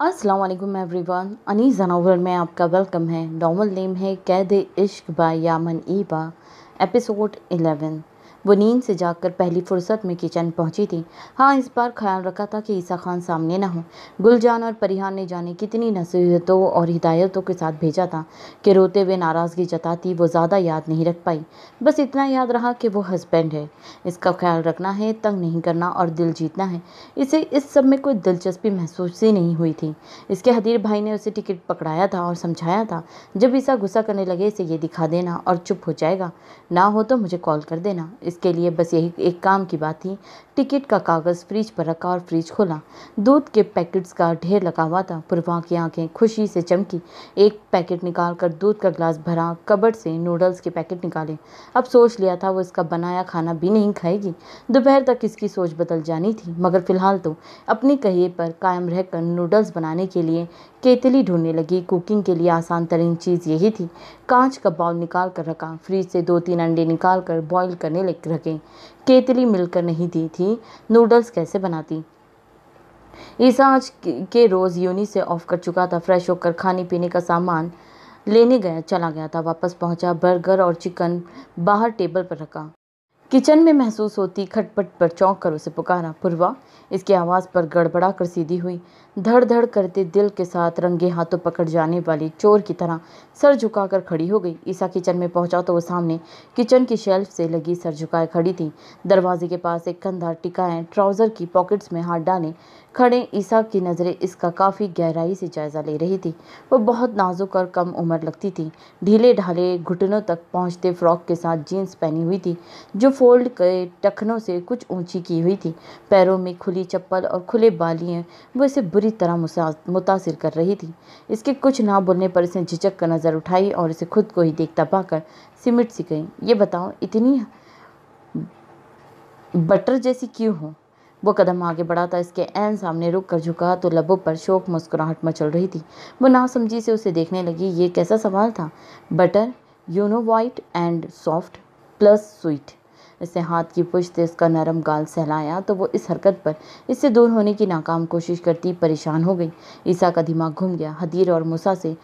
अस्सलाम वालेकुम everyone. Anees novel में आपका वेलकम है। नॉवल नेम है कैद इश्क बाय यामन ईबा। एपिसोड 11। वो नींद से जागकर पहली फुर्सत में किचन पहुंची थी। हाँ, इस बार ख्याल रखा था कि ईसा खान सामने ना हो। गुलजान और परिहान ने जाने कितनी नसीहतों और हिदायतों के साथ भेजा था कि रोते हुए नाराज़गी जताती वो ज़्यादा याद नहीं रख पाई। बस इतना याद रहा कि वो हस्बैंड है, इसका ख्याल रखना है, तंग नहीं करना और दिल जीतना है। इसे इस सब में कोई दिलचस्पी महसूस ही नहीं हुई थी। इसके हदीर भाई ने उसे टिकट पकड़ाया था और समझाया था, जब ईसा गुस्सा करने लगे इसे ये दिखा देना और चुप हो जाएगा, ना हो तो मुझे कॉल कर देना। इसके लिए बस यही एक काम की बात थी। टिकट का कागज़ फ्रिज पर रखा और फ्रिज खोला। दूध के पैकेट्स का ढेर लगा हुआ था। पूर्वा की आंखें खुशी से चमकी। एक पैकेट निकाल कर दूध का ग्लास भरा, कबर्ड से नूडल्स के पैकेट निकाले। अब सोच लिया था वो इसका बनाया खाना भी नहीं खाएगी। दोपहर तक इसकी सोच बदल जानी थी, मगर फिलहाल तो अपनी कहिए पर कायम रहकर नूडल्स बनाने के लिए केतली ढूंढने लगी। कुकिंग के लिए आसान तरीन चीज़ यही थी। कांच का बाउल निकाल कर रखा, फ्रिज से 2-3 अंडे निकाल कर बॉईल करने लग रखे। केतली मिलकर नहीं दी थी, नूडल्स कैसे बनाती। ईसा आज के रोज़ यूनी से ऑफ कर चुका था। फ्रेश होकर खाने पीने का सामान लेने चला गया था। वापस पहुंचा, बर्गर और चिकन बाहर टेबल पर रखा। किचन में महसूस होती खटपट पर चौंक कर उसे पुकारा। पूर्वा इसकी आवाज़ पर गड़बड़ा कर सीधी हुई। धड़ धड़ करते दिल के साथ रंगे हाथों पकड़ जाने वाली चोर की तरह सर झुकाकर खड़ी हो गई। ईसा किचन में पहुंचा तो वो सामने किचन की शेल्फ से लगी सर झुकाए खड़ी थी। दरवाजे के पास एक कंधा टिकाए ट्राउज़र की पॉकेट्स में हाथ डाले खड़े ईसा की नज़रें इसका काफ़ी गहराई से जायज़ा ले रही थी। वो बहुत नाजुक और कम उम्र लगती थी। ढीले ढाले घुटनों तक पहुँचते फ्रॉक के साथ जीन्स पहनी हुई थी, जो फोल्ड के टखनों से कुछ ऊंची की हुई थी। पैरों में खुली चप्पल और खुले बालियां वो इसे बुरी तरह मुतासिर कर रही थी। इसके कुछ ना बोलने पर इसने झिझक कर नज़र उठाई और इसे खुद को ही देखता पाकर सिमट सी गई। ये बताओ, इतनी बटर जैसी क्यों हो? वो कदम आगे बढ़ा था। इसके ऐन सामने रुक कर झुका तो लबों पर शोक मुस्कुराहट मचल रही थी। वो नासमझी से उसे देखने लगी। ये कैसा सवाल था? Butter, white and soft plus sweet. इसने हाथ की पुश्त से इसका नरम गाल सहलाया तो वो इस हरकत पर इससे दूर होने की नाकाम कोशिश करती परेशान हो गई। ईसा का दिमाग घूम गया। हदीर और मूसा से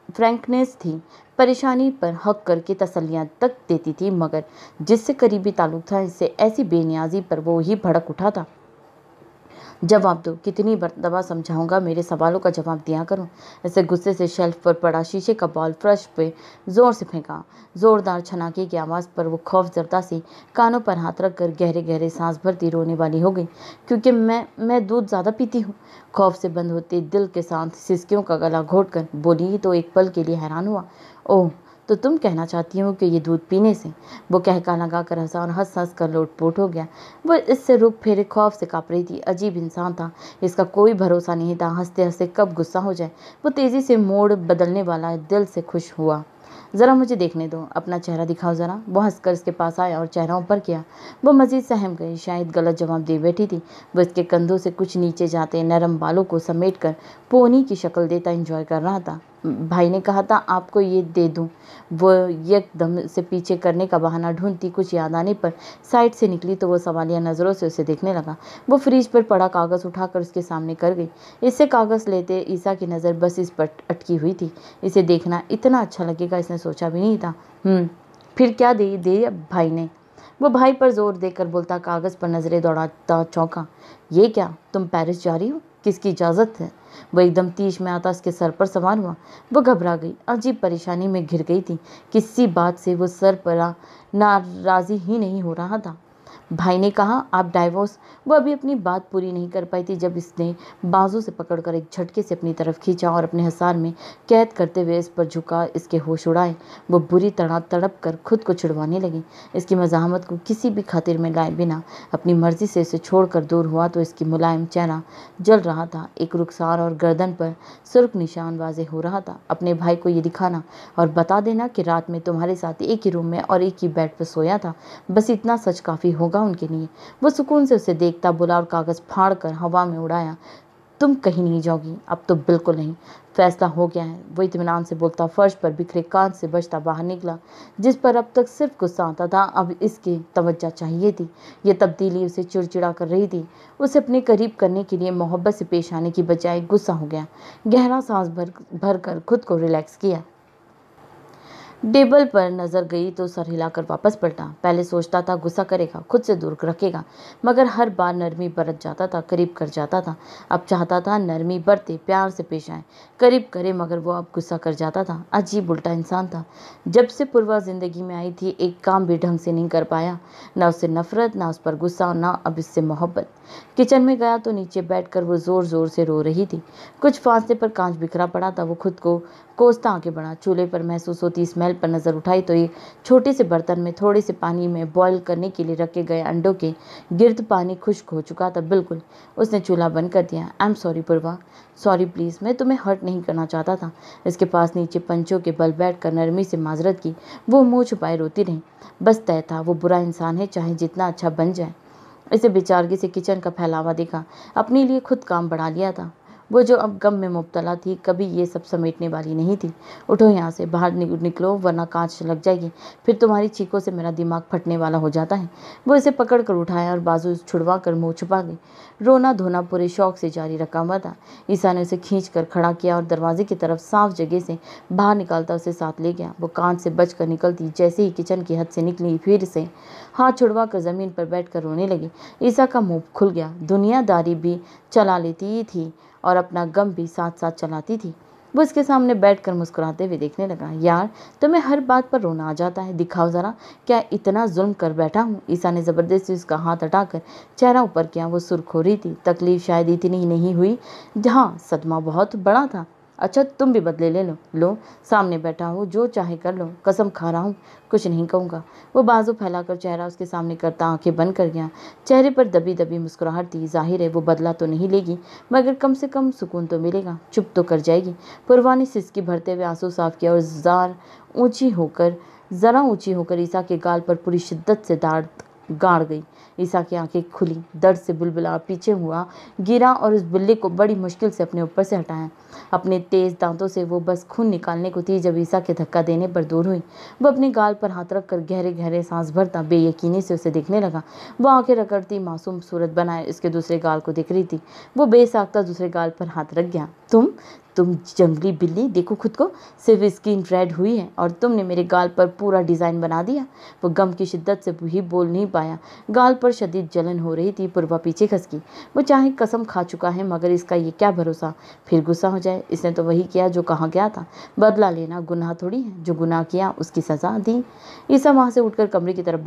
फ्रैंकनेस थी, परेशानी पर हक करके तसल्लियाँ तक देती थी, मगर जिससे करीबी ताल्लुक था इससे ऐसी बेनियाजी पर वो ही भड़क उठा था। जवाब दो, कितनी दफ़ा समझाऊंगा, मेरे सवालों का जवाब दिया करो। ऐसे गुस्से से शेल्फ पर पड़ा शीशे का बॉल फर्श पे जोर से फेंका। जोरदार छनाके की आवाज़ पर वो खौफजदा सी कानों पर हाथ रख कर गहरे गहरे सांस भरती रोने वाली हो गई। क्योंकि मैं दूध ज़्यादा पीती हूँ। खौफ से बंद होते दिल के साथ सिसकियों का गला घोट कर बोली तो एक पल के लिए हैरान हुआ। ओह, तो तुम कहना चाहती हो कि ये दूध पीने से? वो कहका लगा कर हंसा और हंस हंस कर लोटपोट हो गया। वो इससे रुख फेरे खौफ से काँप रही थी। अजीब इंसान था, इसका कोई भरोसा नहीं था। हंसते हंसते कब गुस्सा हो जाए। वो तेज़ी से मोड़ बदलने वाला दिल से खुश हुआ। ज़रा मुझे देखने दो, अपना चेहरा दिखाओ ज़रा। वो हंसकर इसके पास आया और चेहरा ऊपर किया। वो मज़ीद सहम गई, शायद गलत जवाब दे बैठी थी। वो इसके कंधों से कुछ नीचे जाते नरम बालों को समेट कर पोनी की शक्ल देता एंजॉय कर रहा था। भाई ने कहा था आपको ये दे दूं। वो एकदम से पीछे करने का बहाना ढूंढती कुछ याद आने पर साइड से निकली तो वो सवालिया नज़रों से उसे देखने लगा। वो फ्रिज पर पड़ा कागज़ उठाकर उसके सामने कर गई। इससे कागज़ लेते ईसा की नज़र बस इस पर अटकी हुई थी। इसे देखना इतना अच्छा लगेगा इसने सोचा भी नहीं था। फिर क्या दे भाई ने? वो भाई पर जोर देकर बोलता कागज़ पर नज़रें दौड़ाता चौंका। ये क्या, तुम पेरिस जा रही हो? किसकी इजाज़त है? वो एकदम तीश में आता उसके सर पर सवार हुआ। वो घबरा गई, अजीब परेशानी में घिर गई थी। किसी बात से वो सर पर नाराज़ी ही नहीं हो रहा था। भाई ने कहा आप डाइवोर्स। वो अभी अपनी बात पूरी नहीं कर पाई थी जब इसने बाजू से पकड़कर एक झटके से अपनी तरफ खींचा और अपने हिसार में कैद करते हुए इस पर झुका। इसके होश उड़ाए। वो बुरी तरह तड़प कर खुद को छुड़वाने लगी। इसकी मज़ाहमत को किसी भी खातिर में लाए बिना अपनी मर्जी से इसे छोड़कर दूर हुआ तो इसकी मुलायम चेहरा जल रहा था। एक रुखसार और गर्दन पर सुर्ख निशान वाज़ेह हो रहा था। अपने भाई को ये दिखाना और बता देना कि रात में तुम्हारे साथ एक ही रूम में और एक ही बेड पर सोया था, बस इतना सच काफ़ी होगा उनके लिए। वो सुकून से उसे देखता बोला और कागज़ फाड़ कर हवा में उड़ाया। तुम कहीं नहीं जाओगी, अब तो बिल्कुल नहीं। फैसला हो गया है, वो इत्मीनान से बोलता फर्श पर बिखरे कांच से बजता बाहर निकला, जिस पर अब तक सिर्फ गुस्सा आता था, अब इसकी तवज्जो चाहिए थी। ये तब्दीली उसे चिड़चिड़ा कर रही थी। उसे अपने करीब करने के लिए मोहब्बत से पेश आने की बजाय गुस्सा हो गया। गहरा सांस भर कर खुद को रिलैक्स किया। टेबल पर नजर गई तो सर हिलाकर वापस पलटा। पहले सोचता था गुस्सा करेगा, खुद से दूर रखेगा, मगर हर बार नरमी बरत जाता था, करीब कर जाता था। अब चाहता था नरमी बरते, प्यार से पेश आए, करीब करे, मगर वो अब गुस्सा कर जाता था। अजीब उल्टा इंसान था। जब से पूर्वा जिंदगी में आई थी, एक काम भी ढंग से नहीं कर पाया। न उससे नफरत, ना उस पर गुस्सा, ना अब इससे मोहब्बत। किचन में गया तो नीचे बैठकर वो जोर जोर से रो रही थी। कुछ फासले पर कांच बिखरा पड़ा था। वो खुद को कोसता आगे बढ़ा। चूल्हे पर महसूस होती स्मेल पर नजर उठाई तो एक छोटे से बर्तन में थोड़े से पानी में बॉईल करने के लिए रखे गए अंडों के गिर्द पानी खुश्क हो चुका था बिल्कुल। उसने चूल्हा बंद कर दिया। I am sorry Purva, sorry please, मैं तुम्हें हर्ट नहीं करना चाहता था। इसके पास नीचे पंचों के बल बैठकर नरमी से माजरत की। वो मुंह छुपाए रोती रही। बस तय था, वो बुरा इंसान है, चाहे जितना अच्छा बन जाए। इसे बेचारगी से किचन का फैलावा देखा। अपने लिए खुद काम बढ़ा लिया था। वो जो अब गम में मुब्तला थी, कभी ये सब समेटने वाली नहीं थी। उठो यहाँ से, बाहर निकलो, वरना कांच लग जाएगी, फिर तुम्हारी चीखों से मेरा दिमाग फटने वाला हो जाता है। वो इसे पकड़ कर उठाया और बाजू छुड़वा कर मुँह छुपा गई। रोना धोना पूरे शौक से जारी रखा हुआ था। ईसा ने उसे खींच कर खड़ा किया और दरवाजे की तरफ साफ जगह से बाहर निकालता उसे साथ ले गया। वो कांच से बच कर निकलती जैसे ही किचन की हद से निकली, फिर से हाथ छुड़वा कर ज़मीन पर बैठ कर रोने लगी। ईसा का मुंह खुल गया। दुनियादारी भी चला लेती थी और अपना गम भी साथ साथ चलाती थी। वो इसके सामने बैठकर मुस्कुराते हुए देखने लगा। यार, तुम्हें हर बात पर रोना आ जाता है, दिखाओ ज़रा, क्या इतना जुल्म कर बैठा हूँ। ईसा ने ज़बरदस्ती उसका हाथ हटाकर चेहरा ऊपर किया। वो सुर्ख हो रही थी। तकलीफ शायद इतनी ही नहीं हुई, जहाँ सदमा बहुत बड़ा था। अच्छा, तुम भी बदले ले लो, सामने बैठा हो, जो चाहे कर लो, कसम खा रहा हूँ कुछ नहीं कहूँगा। वो बाजू फैलाकर चेहरा उसके सामने करता आंखें बंद कर गया। चेहरे पर दबी दबी मुस्कुराहट थी। जाहिर है वो बदला तो नहीं लेगी, मगर कम से कम सुकून तो मिलेगा, चुप तो कर जाएगी। पूर्वा ने सिसकी भरते हुए आंसू साफ किया और ज़रा ऊंची होकर ईसा के गाल पर पूरी शिद्दत से गाड़ गई। ईसा की आंखें खुली, दर्द से बुलबुला पीछे हुआ, गिरा और उस बिल्ली को बड़ी मुश्किल से अपने ऊपर से हटाया। अपने तेज दांतों से वो बस खून निकालने को थी, जब ईसा के धक्का देने पर दूर हुई। वो अपने गाल पर हाथ रखकर गहरे गहरे सांस भरता बेयकीनी से उसे देखने लगा। वो आंखें रगड़ती मासूम सूरत बनाए इसके दूसरे गाल को देख रही थी। वो बेसाख्ता दूसरे गाल पर हाथ रख गया। तुम जंगली बिल्ली, देखो खुद को, सिर्फ स्किन रेड हुई है और तुमने मेरे गाल पर पूरा डिज़ाइन बना दिया। वो गम की शिद्दत से भी बोल नहीं पाया। गाल पर शदीद जलन हो रही थी। पूर्वा पीछे खसकी। वो चाहे कसम खा चुका है, मगर इसका ये क्या भरोसा फिर गुस्सा हो जाए। इसने तो वही किया जो कहा गया था। बदला लेना गुनाह थोड़ी है, जो गुनाह किया उसकी सज़ा दी। ईसा वहाँ से उठकर कमरे की तरफ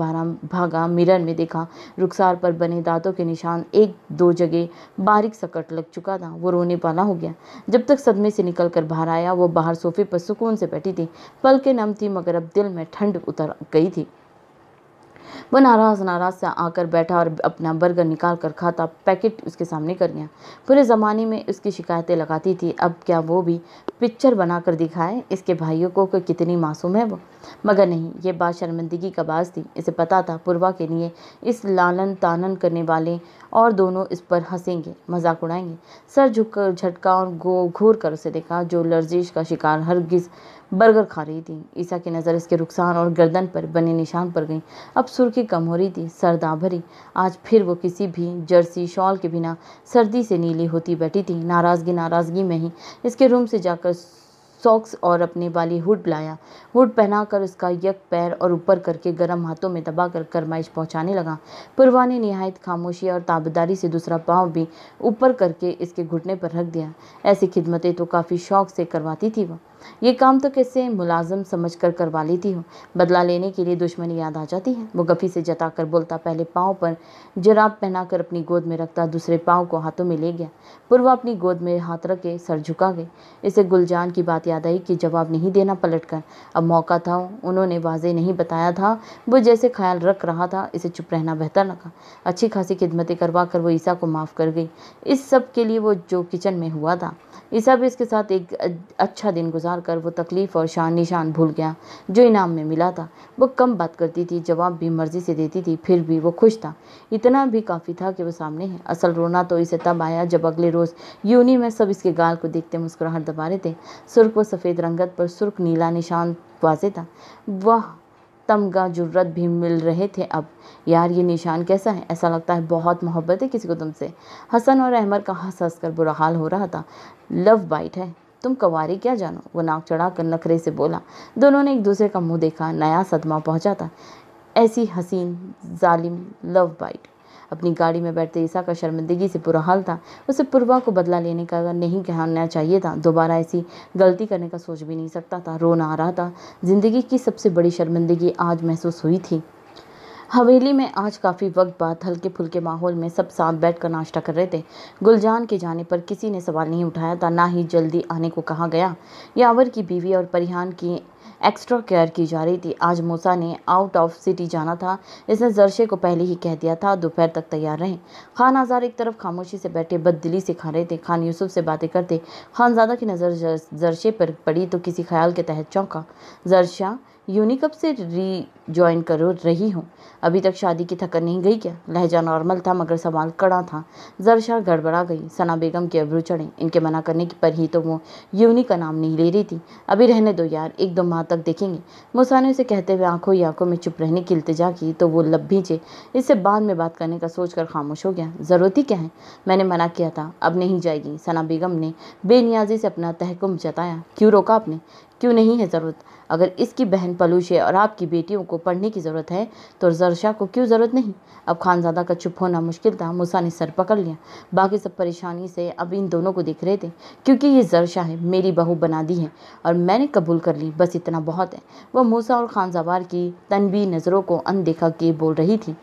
भागा। मिरर में देखा, रुखसार पर बने दांतों के निशान एक दो जगह बारीक सा कट लग चुका था। वो रोने वाला हो गया। जब तक सदमे से निकलकर बाहर आया, वो बाहर सोफे पर सुकून से बैठी थी। पलकें नम थी, मगर अब दिल में ठंड उतर गई थी। वो नाराज से आकर बैठा और अपना बर्गर निकाल कर खाता पैकेट उसके सामने कर गया। पूरे ज़माने में उसकी शिकायतें लगाती थी, अब क्या वो भी पिक्चर बनाकर दिखाए इसके भाइयों को कि कितनी मासूम है वो। मगर नहीं, ये बात शर्मिंदगी का बाज थी। इसे पता था पूर्वा के लिए इस लालन तानन करने वाले और दोनों इस पर हंसेंगे, मजाक उड़ाएंगे। सर झुककर झटका और घूर कर उसे देखा, जो लर्जिश का शिकार हरगिज बर्गर खा रही थी। ईसा की नज़र इसके रुखसान और गर्दन पर बने निशान पर गई। अब सुर्खी कम हो रही थी, सर्द भरी। आज फिर वो किसी भी जर्सी शॉल के बिना सर्दी से नीली होती बैठी थी। नाराज़गी में ही इसके रूम से जाकर सॉक्स और अपने वाली हुड लाया। हुड पहनाकर उसका यक पैर और ऊपर करके गर्म हाथों में दबाकर करमाइश पहुंचाने लगा। पूर्वा ने निहायत खामोशी और ताबेदारी से दूसरा पाँव भी ऊपर करके इसके घुटने पर रख दिया। ऐसी खिदमतें तो काफ़ी शौक से करवाती थी वो। ये काम तो कैसे मुलाजम समझकर करवा लेती हो। बदला लेने के लिए दुश्मनी याद आ जाती है। वो गफी से जताकर बोलता, पहले पाँव पर जराब पहनाकर अपनी गोद में रखता, दूसरे पाँव को हाथों में ले गया। पूर्वा अपनी गोद में हाथ रखे सर झुका गई। इसे गुलजान की बात याद आई कि जवाब नहीं देना पलटकर। अब मौका था, उन्होंने वाजे नहीं बताया था। वो जैसे ख्याल रख रहा था, इसे चुप रहना बेहतर लगा। अच्छी खासी खिदमतें करवा कर वो ईसा को माफ़ कर गई। इस सब के लिए वो जो किचन में हुआ था। ईसा भी इसके साथ एक अच्छा दिन गुजार गुजार कर वो तकलीफ़ और निशान भूल गया जो इनाम में मिला था। वो कम बात करती थी, जवाब भी मर्जी से देती थी, फिर भी वो खुश था। इतना भी काफ़ी था कि वो सामने है। असल रोना तो इसे तब आया जब अगले रोज़ यूनी में सब इसके गाल को देखते मुस्कुराहट दबा रहे थे। सुर्ख व सफ़ेद रंगत पर सुर्ख नीला निशान वाज़ेह था। वह तमगा जुर्रत भी मिल रहे थे अब। यार ये निशान कैसा है? ऐसा लगता है बहुत मोहब्बत है किसी को तुमसे। हसन और अहमद का हंस हंस कर बुरा हाल हो रहा था। लव बाइट है, तुम कवारी क्या जानो, वो नाक चढ़ा कर नखरे से बोला। दोनों ने एक दूसरे का मुंह देखा। नया सदमा पहुंचा था। ऐसी हसीन जालिम लव बाइट। अपनी गाड़ी में बैठते ईसा का शर्मिंदगी से बुरा हाल था। उसे पूर्वा को बदला लेने का नहीं कहना चाहिए था। दोबारा ऐसी गलती करने का सोच भी नहीं सकता था। रोना आ रहा था। जिंदगी की सबसे बड़ी शर्मिंदगी आज महसूस हुई थी। हवेली में आज काफ़ी वक्त बाद हल्के फुल्के माहौल में सब साथ बैठकर नाश्ता कर रहे थे। गुलजान के जाने पर किसी ने सवाल नहीं उठाया था, ना ही जल्दी आने को कहा गया। यावर की बीवी और परिहान की एक्स्ट्रा केयर की जा रही थी। आज मूसा ने आउट ऑफ सिटी जाना था। इसने जरशे को पहले ही कह दिया था दोपहर तक तैयार रहें। खान आज़ार एक तरफ खामोशी से बैठे बददिली से खा रहे थे। खान यूसुफ से बातें करते। खानज़ादा की नज़र जरशे पर पड़ी तो किसी ख्याल के तहत चौंका। जरशा, यूनी कब से रीजॉइन करो रही हूँ? अभी तक शादी की थकन नहीं गई क्या? लहजा नॉर्मल था मगर सवाल कड़ा था। जरशा गड़बड़ा गई। सना बेगम के अब्रू चढ़े। इनके मना करने पर ही तो वो यूनी का नाम नहीं ले रही थी। अभी रहने दो यार, 1-2 माह तक देखेंगे। मूसा ने उसे कहते हुए आंखों ही आंखों में चुप रहने की इल्तिजा की तो वो लब भींचे। इससे बाद में बात करने का सोचकर खामोश हो गया। ज़रूरत ही क्या है? मैंने मना किया था, अब नहीं जाएगी। सना बेगम ने बेनियाजी से अपना तहकुम जताया। क्यों रोका आपने? क्यों नहीं है ज़रूरत? अगर इसकी बहन पलूशे और आपकी बेटियों को पढ़ने की ज़रूरत है तो जरशा को क्यों ज़रूरत नहीं? अब खानज़ादा का चुप होना मुश्किल था। मूसा ने सर पकड़ लिया। बाकी सब परेशानी से अब इन दोनों को देख रहे थे। क्योंकि ये जरशा है, मेरी बहू बना दी है और मैंने कबूल कर ली, बस इतना बहुत है। वह मूसा और खानज़ाबार की तनबी नज़रों को अनदेखा किए बोल रही थी।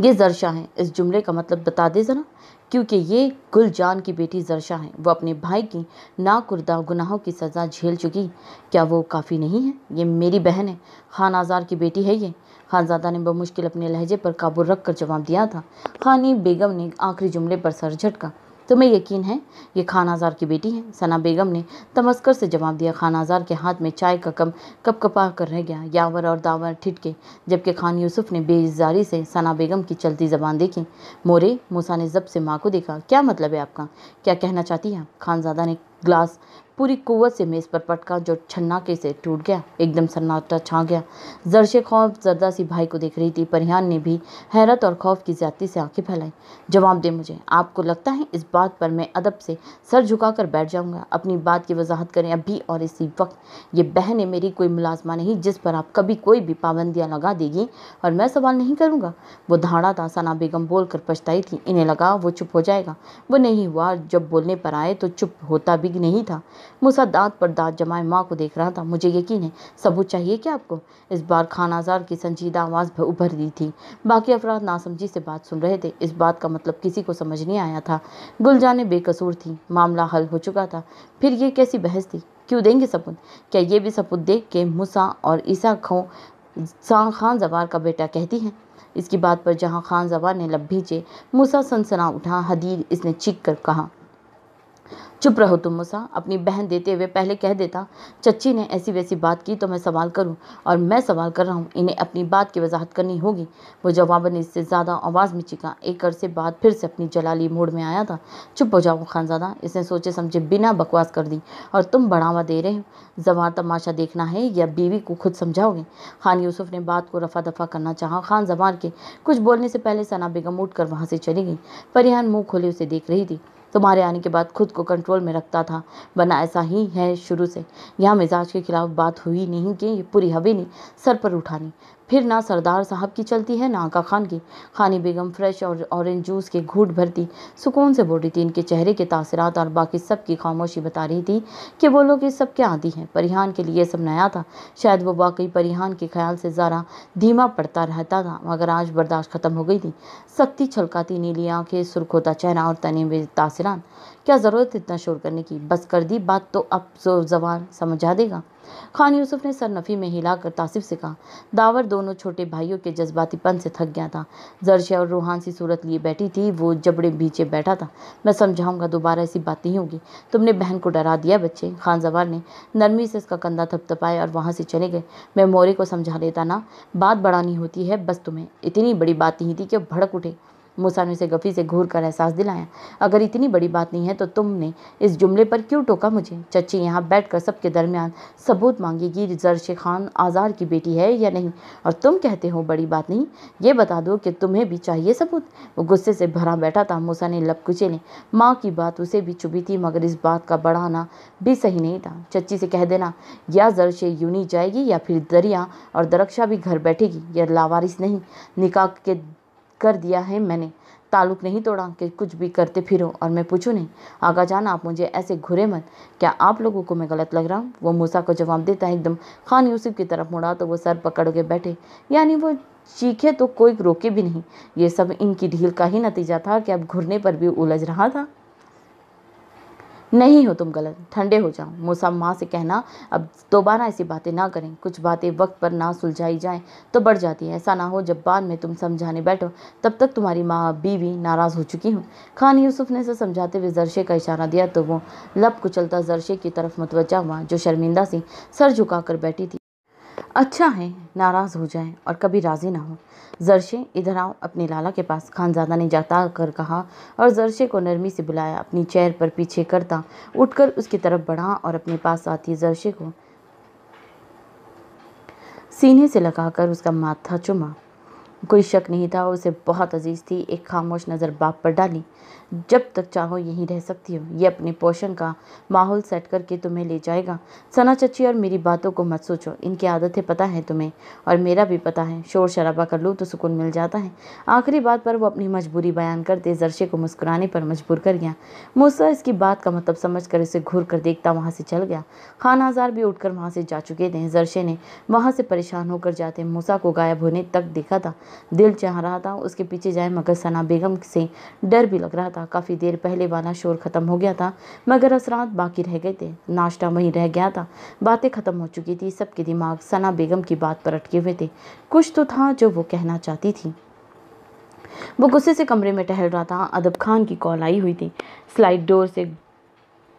ये जरशा है, इस जुमले का मतलब बता दे ज़रा। क्योंकि ये गुलजान की बेटी जरशा है। वो अपने भाई की नाकुर्दा गुनाहों की सज़ा झेल चुकी। क्या वो काफ़ी नहीं है? ये मेरी बहन है, खान आज़ार की बेटी है ये। खानज़ादा ने बमुश्किल अपने लहजे पर काबू रख कर जवाब दिया था। खानी बेगम ने आखिरी जुमले पर सर झटका। तुम्हें यकीन है ये खान आज़ार की बेटी है? सना बेगम ने तमस्कर से जवाब दिया। खान आज़ार के हाथ में चाय का कप कपा कर रह गया। यावर और दावर ठिठके, जबकि खान यूसुफ ने बेइज़्ज़ारी से सना बेगम की चलती ज़बान देखी। मोरे, मूसा ने जब से माँ को देखा। क्या मतलब है आपका? क्या कहना चाहती हैं? खानज़ादा ने ग्लास पूरी कुव्वत से मेज़ पर पटका जो छन्नाके से टूट गया। एकदम सन्नाटा छा गया। जरशे खौफ ज़रदा सी भाई को देख रही थी। परिहान ने भी हैरत और खौफ की ज़्यादती से आंखें फैलाई। जवाब दे मुझे। आपको लगता है इस बात पर मैं अदब से सर झुकाकर बैठ जाऊंगा? अपनी बात की वजाहत करें अभी और इसी वक्त। ये बहन है मेरी, कोई मुलाजमा नहीं जिस पर आप कभी कोई भी पाबंदियाँ लगा देगी और मैं सवाल नहीं करूँगा। वो धाड़ा था। सना बेगम बोल कर पछताई थी। इन्हें लगा वो चुप हो जाएगा। वो नहीं हुआ। जब बोलने पर आए तो चुप होता भी नहीं था। मूसा दांत पर दांत जमाए माँ को देख रहा था। मुझे यकीन है। सबूत चाहिए क्या आपको? इस बार खान आज़ार की संजीदा आवाज़ उभर रही थी। बाकी अफराद नासमझी से बात सुन रहे थे। इस बात का मतलब किसी को समझ नहीं आया था। गुलजाने बेकसूर थी। मामला हल हो चुका था। फिर ये कैसी बहस थी? क्यों देंगे सबूत? क्या ये भी सबूत देख के मूसा और ईसा खान जवार का बेटा कहती हैं? इसकी बात पर जहाँ खान जवार ने लब भींचे, मूसा सनसना उठा। हदीर, इसने चीख कर कहा। चुप रहो तुम मूसा। अपनी बहन देते हुए पहले कह देता। चच्ची ने ऐसी वैसी बात की तो मैं सवाल करूं, और मैं सवाल कर रहा हूं। इन्हें अपनी बात की वजाहत करनी होगी। वो जवाबन इससे ज़्यादा आवाज़ में चीखा। एक अरसे बाद फिर से अपनी जलाली मोड़ में आया था। चुप हो जाओ खानज़ादा, इसने सोचे समझे बिना बकवास कर दी। और तुम बढ़ावा दे रहे हो। जवार तमाशा देखना है या बीवी को खुद समझाओगे? खान यूसुफ ने बात को रफा दफा करना चाहा। खान जवार के कुछ बोलने से पहले सना बेगम उठ कर वहाँ से चली गई। परिहान मुँह खोले उसे देख रही थी। तुम्हारे आने के बाद खुद को कंट्रोल में रखता था, वरना ऐसा ही है शुरू से। यहाँ मिजाज के खिलाफ बात हुई नहीं कि ये पूरी हवेली सर पर उठानी। फिर ना सरदार साहब की चलती है ना आका खान की। खानी बेगम फ्रेश और ऑरेंज जूस के घूंट भरती सुकून से बोल रही थी। इनके चेहरे के तासरात और बाकी सब की खामोशी बता रही थी कि वो लोग इस सब के आदी हैं। परिहान के लिए सब नया था। शायद वो वाकई परिहान के ख्याल से ज़रा धीमा पड़ता रहता था, मगर आज बर्दाश्त ख़त्म हो गई थी। सख्ती छलकाती नीली आंखें, सुर्ख होता चेहरा और तने हुए तासरात। क्या ज़रूरत इतना शोर करने की? बस कर दी बात तो अब जो जवान समझा देगा। खान यूसुफ ने सर नफ़ी में हिलाकर तासिफ से कहा। दावर दोनों छोटे भाइयों के जज्बातीपन से थक गया था। जरशे और रूहान सी सूरत लिए बैठी थी, वो जबड़े पीछे बैठा था। मैं समझाऊंगा, दोबारा ऐसी बात नहीं होगी। तुमने बहन को डरा दिया बच्चे। खान जवार ने नरमी से इसका कंधा थपथपाया और वहाँ से चले गए। मैं मोरे को समझा लेता ना, बात बढ़ानी होती है, बस तुम्हें इतनी बड़ी बात नहीं थी कि भड़क उठे। मूसा ने उसे गफ़ी से घूर कर एहसास दिलाया। अगर इतनी बड़ी बात नहीं है तो तुमने इस जुमले पर क्यों टोका मुझे? चच्ची यहाँ बैठकर सबके दरमियान सबूत मांगेगी जरशे खान आज़ार की बेटी है या नहीं, और तुम कहते हो बड़ी बात नहीं। ये बता दो कि तुम्हें भी चाहिए सबूत। वो गुस्से से भरा बैठा था। मूसा ने लब कुचले। माँ की बात उसे भी चुभी थी, मगर इस बात का बढ़ाना भी सही नहीं था। चच्ची से कह देना, या जरशे यूनी जाएगी या फिर दरिया और दरक्षा भी घर बैठेगी। यह लावारिस नहीं, निकाह के कर दिया है मैंने, ताल्लुक नहीं तोड़ा कि कुछ भी करते फिरो और मैं पूछूं नहीं। आगा जान, आप मुझे ऐसे घुरे मत। क्या आप लोगों को मैं गलत लग रहा हूँ? वो मूसा को जवाब देता है एकदम खान यूसुफ की तरफ मुड़ा तो वो सर पकड़ के बैठे, यानी वो चीखे तो कोई रोके भी नहीं। ये सब इनकी ढील का ही नतीजा था कि अब घुरने पर भी उलझ रहा था। नहीं हो तुम गलत, ठंडे हो जाओ। मूसा माँ से कहना, अब दोबारा ऐसी बातें ना करें। कुछ बातें वक्त पर ना सुलझाई जाएं तो बढ़ जाती है। ऐसा ना हो जब बाद में तुम समझाने बैठो तब तक तुम्हारी माँ बीवी नाराज़ हो चुकी हूँ। खान यूसुफ ने उसे समझाते हुए जरशे का इशारा दिया तो वो लब कुचलता जरशे की तरफ मुतवज्जा हुआ, जो शर्मिंदा सी सर झुकाकर बैठी थी। अच्छा है नाराज़ हो जाए और कभी राज़ी ना हो। जरशे इधर आओ अपने लाला के पास, खानजादा ने जाता कर कहा और जरशे को नरमी से बुलाया। अपनी चेयर पर पीछे करता उठकर उसकी तरफ बढ़ा और अपने पास आती जरशे को सीने से लगाकर उसका माथा चुमा। कोई शक नहीं था, उसे बहुत अजीज थी। एक खामोश नज़र बाप पर डाली। जब तक चाहो यहीं रह सकती हो, ये अपने पोषण का माहौल सेट करके तुम्हें ले जाएगा। सना चच्ची और मेरी बातों को मत सोचो, इनकी आदतें पता है तुम्हें और मेरा भी पता है। शोर शराबा कर लूँ तो सुकून मिल जाता है। आखिरी बात पर वो अपनी मजबूरी बयान करते जरशे को मुस्कुराने पर मजबूर कर गया। मूसा इसकी बात का मतलब समझ कर उसे घूर कर देखता वहाँ से चल गया। खान आज़ार भी उठकर वहाँ से जा चुके थे। जरशे ने वहाँ से परेशान होकर जाते मूसा को गायब होने तक देखा था। दिल चाह रहा था उसके पीछे जाए, मगर सना बेगम से डर भी लग रहा था। काफ़ी देर पहले वाला शोर ख़त्म हो गया था, मगर असरात बाकी रह गए थे। नाश्ता वहीं रह गया था, बातें ख़त्म हो चुकी थी। सबके दिमाग सना बेगम की बात पर अटके हुए थे। कुछ तो था जो वो कहना चाहती थी। वो गुस्से से कमरे में टहल रहा था। अदब खान की कॉल आई हुई थी। स्लाइड डोर से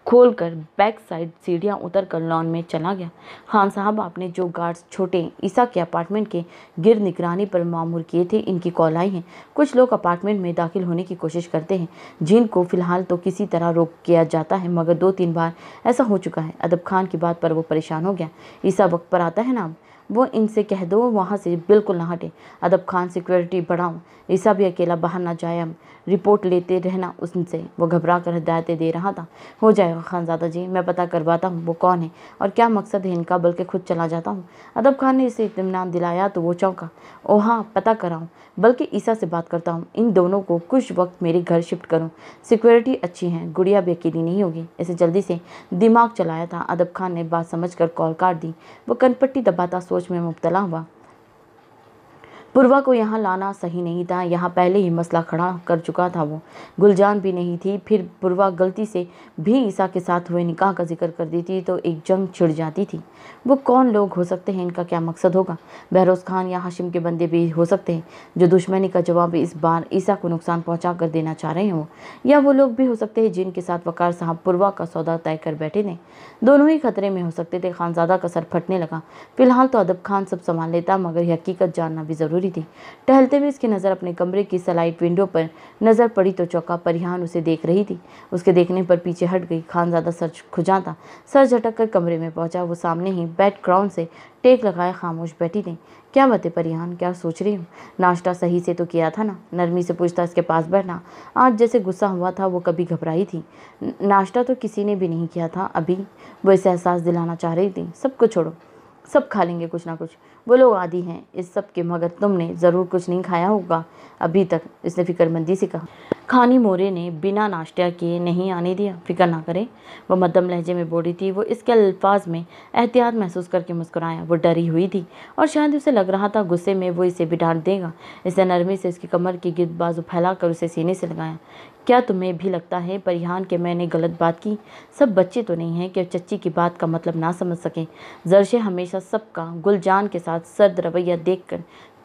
खोलकर बैक साइड सीढ़ियाँ उतर कर लॉन में चला गया। खान साहब, आपने जो गार्ड्स छोटे ईसा के अपार्टमेंट के गिर निगरानी पर मामूर किए थे, इनकी कॉल आई है। कुछ लोग अपार्टमेंट में दाखिल होने की कोशिश करते हैं, जिनको फिलहाल तो किसी तरह रोक किया जाता है, मगर 2-3 बार ऐसा हो चुका है। अदब खान की बात पर वो परेशान हो गया। ईसा वक्त पर आता है ना, वो इनसे कह दो वहाँ से बिल्कुल ना हटे। अदब खान, सिक्योरिटी बढ़ाऊँ, ईसा भी अकेला बाहर ना जाए, हम रिपोर्ट लेते रहना उनसे। वो घबरा कर हिदायतें दे रहा था। हो जाएगा खानज़ादा जी, मैं पता करवाता हूँ वो कौन है और क्या मकसद है इनका, बल्कि खुद चला जाता हूँ। अदब खान ने इसे इत्मीनान दिलाया तो वो चौंका। ओह हाँ, पता कराऊँ, बल्कि ईसा से बात करता हूँ। इन दोनों को कुछ वक्त मेरे घर शिफ्ट करूँ। सिक्योरिटी अच्छी है, गुड़िया भी अकेली नहीं होगी। इसे जल्दी से दिमाग चलाया था। अदब खान ने बात समझकर कॉल काट दी। वो कनपट्टी दबाता सोच में मुब्तला हुआ। पूर्वा को यहाँ लाना सही नहीं था। यहाँ पहले ही मसला खड़ा कर चुका था। वो गुलजान भी नहीं थी। फिर पूर्वा गलती से भी ईसा के साथ हुए निकाह का जिक्र कर देती तो एक जंग छिड़ जाती थी। वो कौन लोग हो सकते हैं, इनका क्या मकसद होगा? बहरोज खान या हाशिम के बंदे भी हो सकते हैं, जो दुश्मनी का जवाब इस बार ईसा को नुकसान पहुँचा कर देना चाह रहे हों। या वो लोग भी हो सकते हैं जिनके साथ वकार साहब पूर्वा का सौदा तय कर बैठे थे। दोनों ही खतरे में हो सकते थे। खानजादा का सर फटने लगा। फिलहाल तो अदब खान सब संभाल लेता, मगर हकीकत जानना भी ज़रूरी थी। टहलते हुए इसकी नज़र अपने कमरे की स्लाइड विंडो पर नज़र पड़ी तो चौका। परिहान उसे देख रही थी। उसके देखने पर पीछे हट गई। खानजादा सर खुजाता सर झटक कर कमरे में पहुंचा। वो सामने ही बैकग्राउंड से टेक लगाए खामोश बैठी थी। क्या बातें परिहान, क्या सोच रही हूँ? नाश्ता सही से तो किया था ना? नरमी से पूछता इसके पास बैठना। आज जैसे गुस्सा हुआ था, वो कभी घबराई थी। नाश्ता तो किसी ने भी नहीं किया था अभी। वो इसे एहसास दिलाना चाह रही थी। सबको छोड़ो, सब खा लेंगे कुछ ना कुछ। वो लोग आदी हैं इस सब के, मगर तुमने ज़रूर कुछ नहीं खाया होगा अभी तक, इसने फिक्रमंदी से कहा। खानी मोरे ने बिना नाश्ता किए नहीं आने दिया। फिक्र ना करे, वो मध्यम लहजे में बोली थी। वो इसके अल्फाज में एहतियात महसूस करके मुस्कुराया। वो डरी हुई थी और शायद उसे लग रहा था गुस्से में वो इसे भी डांट देगा। इसने नरमी से उसकी कमर की गिर्द बाजू फैलाकर उसे सीने से लगाया। क्या तुम्हें भी लगता है परिहान कि मैंने गलत बात की? सब बच्चे तो नहीं हैं कि चच्ची की बात का मतलब ना समझ सकें। जरशे हमेशा सबका गुलजान के साथ सर्द रवैया देखकर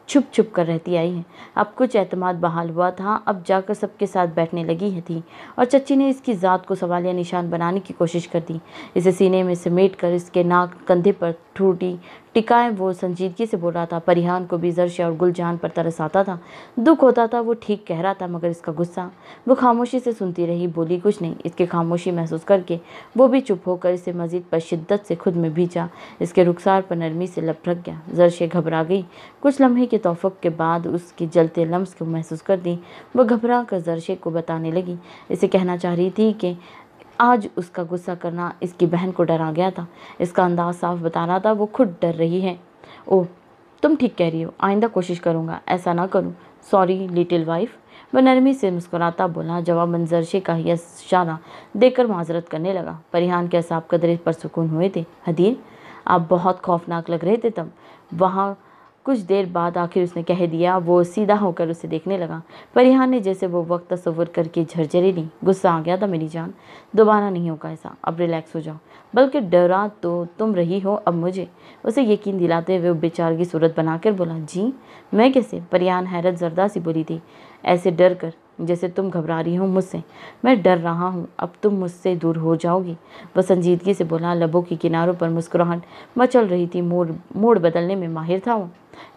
छुप छुप कर रहती आई है। अब कुछ एतमाद बहाल हुआ था, अब जाकर सबके साथ बैठने लगी है थी और चच्ची ने इसकी ज़ात को सवालिया निशान बनाने की कोशिश कर दी। इसे सीने में समेट कर इसके नाक कंधे पर ठूटी टिकाए वो संजीदगी से बोल रहा था। परिहान को भी जरशा और गुलजान पर तरस आता था, दुख होता था। वो ठीक कह रहा था, मगर इसका गुस्सा। वो खामोशी से सुनती रही, बोली कुछ नहीं। इसके खामोशी महसूस करके वो भी चुप होकर इसे मजीद पर शिद्दत से खुद में भींचा। इसके रुखसार पर नरमी से लपक गया। जरशे घबरा गई। कुछ लम्हे के तौफुक के बाद उसके जलते लम्स को महसूस कर दी। वो घबरा कर जरशे को बताने लगी। इसे कहना चाह रही थी कि आज उसका गुस्सा करना इसकी बहन को डरा गया था। इसका अंदाज साफ बता रहा था वो खुद डर रही है। ओह, तुम ठीक कह रही हो, आइंदा कोशिश करूँगा ऐसा ना करूँ। सॉरी लिटिल वाइफ, वह नरमी से मुस्कुराता बोला। जवाबन जरशे का यह इशारा देकर माजरत करने लगा। परिहान के असाब कदरे पर सुकून हुए थे। हदीर, आप बहुत खौफनाक लग रहे थे तब वहाँ। कुछ देर बाद आखिर उसने कह दिया। वो सीधा होकर उसे देखने लगा। परिहान ने जैसे वो वक्त तस्वुर करके झरझरी ली। गुस्सा आ गया था मेरी जान, दोबारा नहीं होगा ऐसा, अब रिलैक्स हो जाओ। बल्कि डरा तो तुम रही हो अब मुझे। उसे यकीन दिलाते हुए वो बेचारगी सूरत बनाकर बोला। जी मैं कैसे? परिहान हैरत ज़रदा सी बोली थी। ऐसे डर कर जैसे तुम घबरा रही हो मुझसे। मैं डर रहा हूँ, अब तुम मुझसे दूर हो जाओगी। वह संजीदगी से बोला। लबों के किनारों पर मुस्कुराहट मचल रही थी। मोड़ बदलने में माहिर था वो।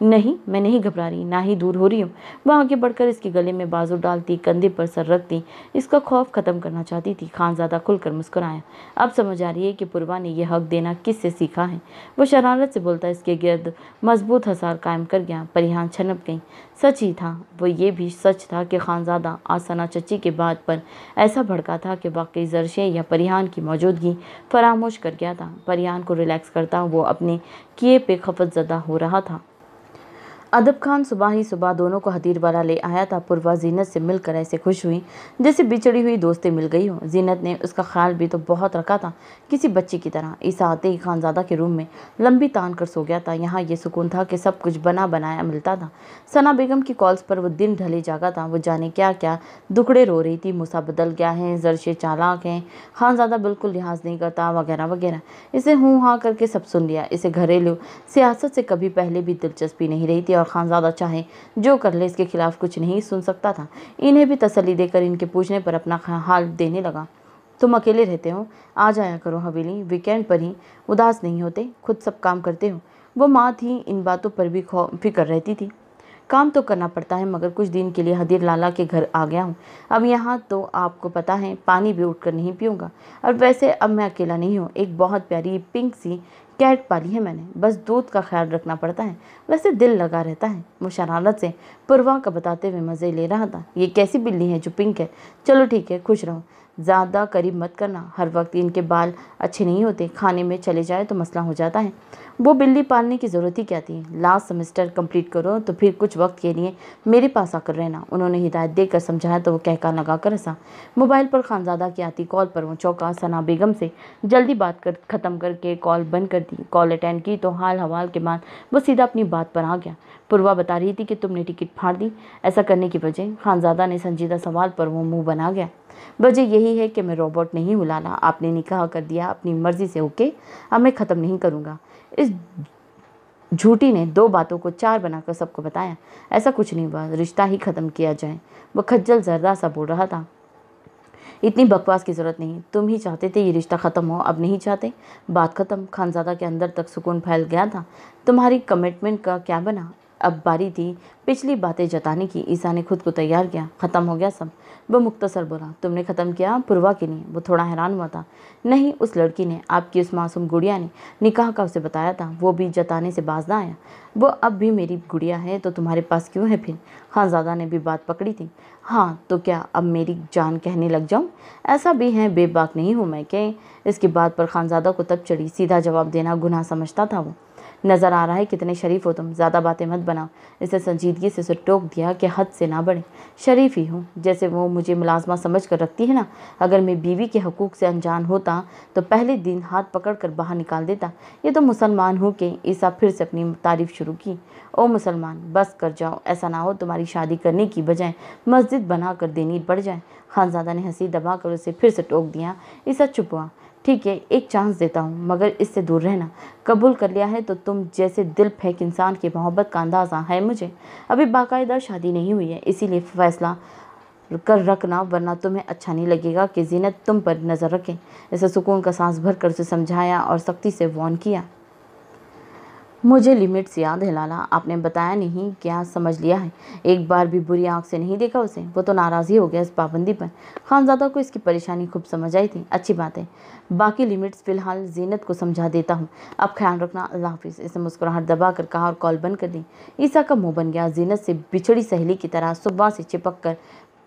नहीं, मैं नहीं घबरा रही, ना ही दूर हो रही हूँ। वह आगे बढ़कर इसके गले में बाजू डालती, कंधे पर सर रखती, इसका खौफ खत्म करना चाहती थी। खानज़ादा खुलकर मुस्कुराया। अब समझ आ रही है कि पूर्वा ने यह हक देना किससे सीखा है। वो शरारत से बोलता इसके गिर्द मजबूत हसार कायम कर गया। परिहान छनप गई। सच ही था, वो ये भी सच था कि खानज़ादा आसना चच्ची के बाद पर ऐसा भड़का था कि वाकई जरशे या परिहान की मौजूदगी फरामोश कर गया था। परिहान को रिलैक्स करता वो अपने किए पे खफतज़दा हो रहा था। अदब खान सुबह ही सुबह दोनों को हदीर वाला ले आया था। पूर्वा जीनत से मिलकर ऐसे खुश हुई जैसे बिछड़ी हुई दोस्तें मिल गई हो। जीनत ने उसका ख्याल भी तो बहुत रखा था, किसी बच्ची की तरह। ईसा आते ही खानज़ादा के रूम में लंबी तान कर सो गया था। यहाँ ये सुकून था कि सब कुछ बना बनाया मिलता था। सना बेगम की कॉल्स पर वो दिन ढले जागा था। वो जाने क्या क्या दुखड़े रो रही थी। मूसा बदल गया है, जरशे चालाक हैं, खानज़ादा बिल्कुल लिहाज नहीं करता, वगैरह वगैरह। इसे हूँ हाँ करके सब सुन लिया। इसे घरेलू सियासत से कभी पहले भी दिलचस्पी नहीं रही थी और खानज़ादा चाहे जो कर ले इसके खिलाफ कुछ नहीं सुन सकता था। इन्हें भी तसल्ली देकर इनके पूछने पर अपना हाल देने लगा। तुम अकेले रहते हो, आ जाया करो हवेली, वीकेंड पर ही उदास नहीं होते, खुद सब काम करते हो। वो माँ थी, इन बातों पर भी फिक्र रहती थी। काम तो करना पड़ता है, मगर कुछ दिन के लिए हदीर लाला के घर आ गया हूँ। अब यहाँ तो आपको पता है पानी भी उठकर नहीं पीऊँगा। और वैसे अब मैं अकेला नहीं हूँ, एक बहुत प्यारी पिंक सी कैट पाली है मैंने, बस दूध का ख्याल रखना पड़ता है, वैसे दिल लगा रहता है। वो शरारत से पूर्वा का बताते हुए मज़े ले रहा था। ये कैसी बिल्ली है जो पिंक है? चलो ठीक है, खुश रहो, ज़्यादा करीब मत करना, हर वक्त इनके बाल अच्छे नहीं होते, खाने में चले जाए तो मसला हो जाता है। वो बिल्ली पालने की ज़रूरत ही क्या थी? लास्ट सेमेस्टर कंप्लीट करो तो फिर कुछ वक्त के लिए मेरे पास आकर रहना। उन्होंने हिदायत देकर समझाया तो वो कहका लगा कर हंसा। मोबाइल पर खानज़ादा की आती कॉल पर वो चौंका। सना बेगम से जल्दी बात कर ख़त्म करके कॉल बंद कर दी। कॉल अटेंड की तो हाल हवाल के बाद वो सीधा अपनी बात पर आ गया। पूर्वा बता रही थी कि तुमने टिकट फाड़ दी, ऐसा करने की वजह? खानज़ादा ने संजीदा सवाल पर वो मुँह बना गया। वजह यही है कि मैं रोबोट नहीं हूँ लाला, आपने निकाह कर दिया अपनी मर्जी से, ओके, अब मैं ख़त्म नहीं करूँगा। इस झूठी ने दो बातों को चार बनाकर सबको बताया। ऐसा कुछ नहीं हुआ, रिश्ता ही ख़त्म किया जाए। वो खज्जल जरदा सा बोल रहा था। इतनी बकवास की ज़रूरत नहीं, तुम ही चाहते थे ये रिश्ता ख़त्म हो, अब नहीं चाहते, बात ख़त्म। खानज़ादा के अंदर तक सुकून फैल गया था। तुम्हारी कमिटमेंट का क्या बना? अब बारी थी पिछली बातें जताने की। ईसा ने खुद को तैयार किया। ख़त्म हो गया सब। वो मुख्तसर बोला। तुमने ख़त्म किया पूर्वा के लिए? वो थोड़ा हैरान हुआ था। नहीं, उस लड़की ने, आपकी उस मासूम गुड़िया ने निकाह का उसे बताया था, वो भी जताने से बाज ना आया। वो अब भी मेरी गुड़िया है तो तुम्हारे पास क्यों है फिर? खानज़ादा ने भी बात पकड़ी थी। हाँ तो क्या अब मेरी जान कहने लग जाऊँ? ऐसा भी है, बेबाक नहीं हूँ मैं कि। इसकी बात पर खानज़ादा को तब चढ़ी। सीधा जवाब देना गुनाह समझता था वो। नज़र आ रहा है कितने शरीफ हो तुम, ज़्यादा बातें मत बनाओ। इसे संजीदगी से टोक दिया कि हद से ना बढ़े, शरीफ ही हूँ, जैसे वो मुझे मुलाजमा समझ कर रखती है ना। अगर मैं बीवी के हकूक़ से अनजान होता तो पहले दिन हाथ पकड़ कर बाहर निकाल देता। ये तो मुसलमान हूँ कि ईसा फिर से अपनी तारीफ़ शुरू की। ओ मुसलमान, बस कर जाओ, ऐसा ना हो तुम्हारी शादी करने की बजाय मस्जिद बना कर देनी पड़ जाए। खानज़ादा ने हंसी दबाकर उसे फिर से टोक दिया। ईसा चुप हुआ। ठीक है, एक चांस देता हूँ, मगर इससे दूर रहना। कबूल कर लिया है तो तुम जैसे दिल फेंक इंसान की मोहब्बत का अंदाज़ा है मुझे। अभी बाकायदा शादी नहीं हुई है, इसीलिए फ़ैसला कर रखना, वरना तुम्हें अच्छा नहीं लगेगा कि जीनत तुम पर नज़र रखें। इसे सुकून का सांस भर कर उसे समझाया और सख्ती से वार्न किया। मुझे लिमिट्स याद है लाला, आपने बताया नहीं, क्या समझ लिया है? एक बार भी बुरी आंख से नहीं देखा उसे। वो तो नाराज़ ही हो गया इस पाबंदी पर। खानज़ादा को इसकी परेशानी खूब समझ आई थी। अच्छी बात है, बाकी लिमिट्स फ़िलहाल जीनत को समझा देता हूँ। अब ख्याल रखना, अल्लाह हाफिज़। इसे मुस्कुराहट दबा कर कहा और कॉल बंद कर दी। ईसा का मुँह बन गया। जीनत से बिछड़ी सहेली की तरह सुबह से चिपक कर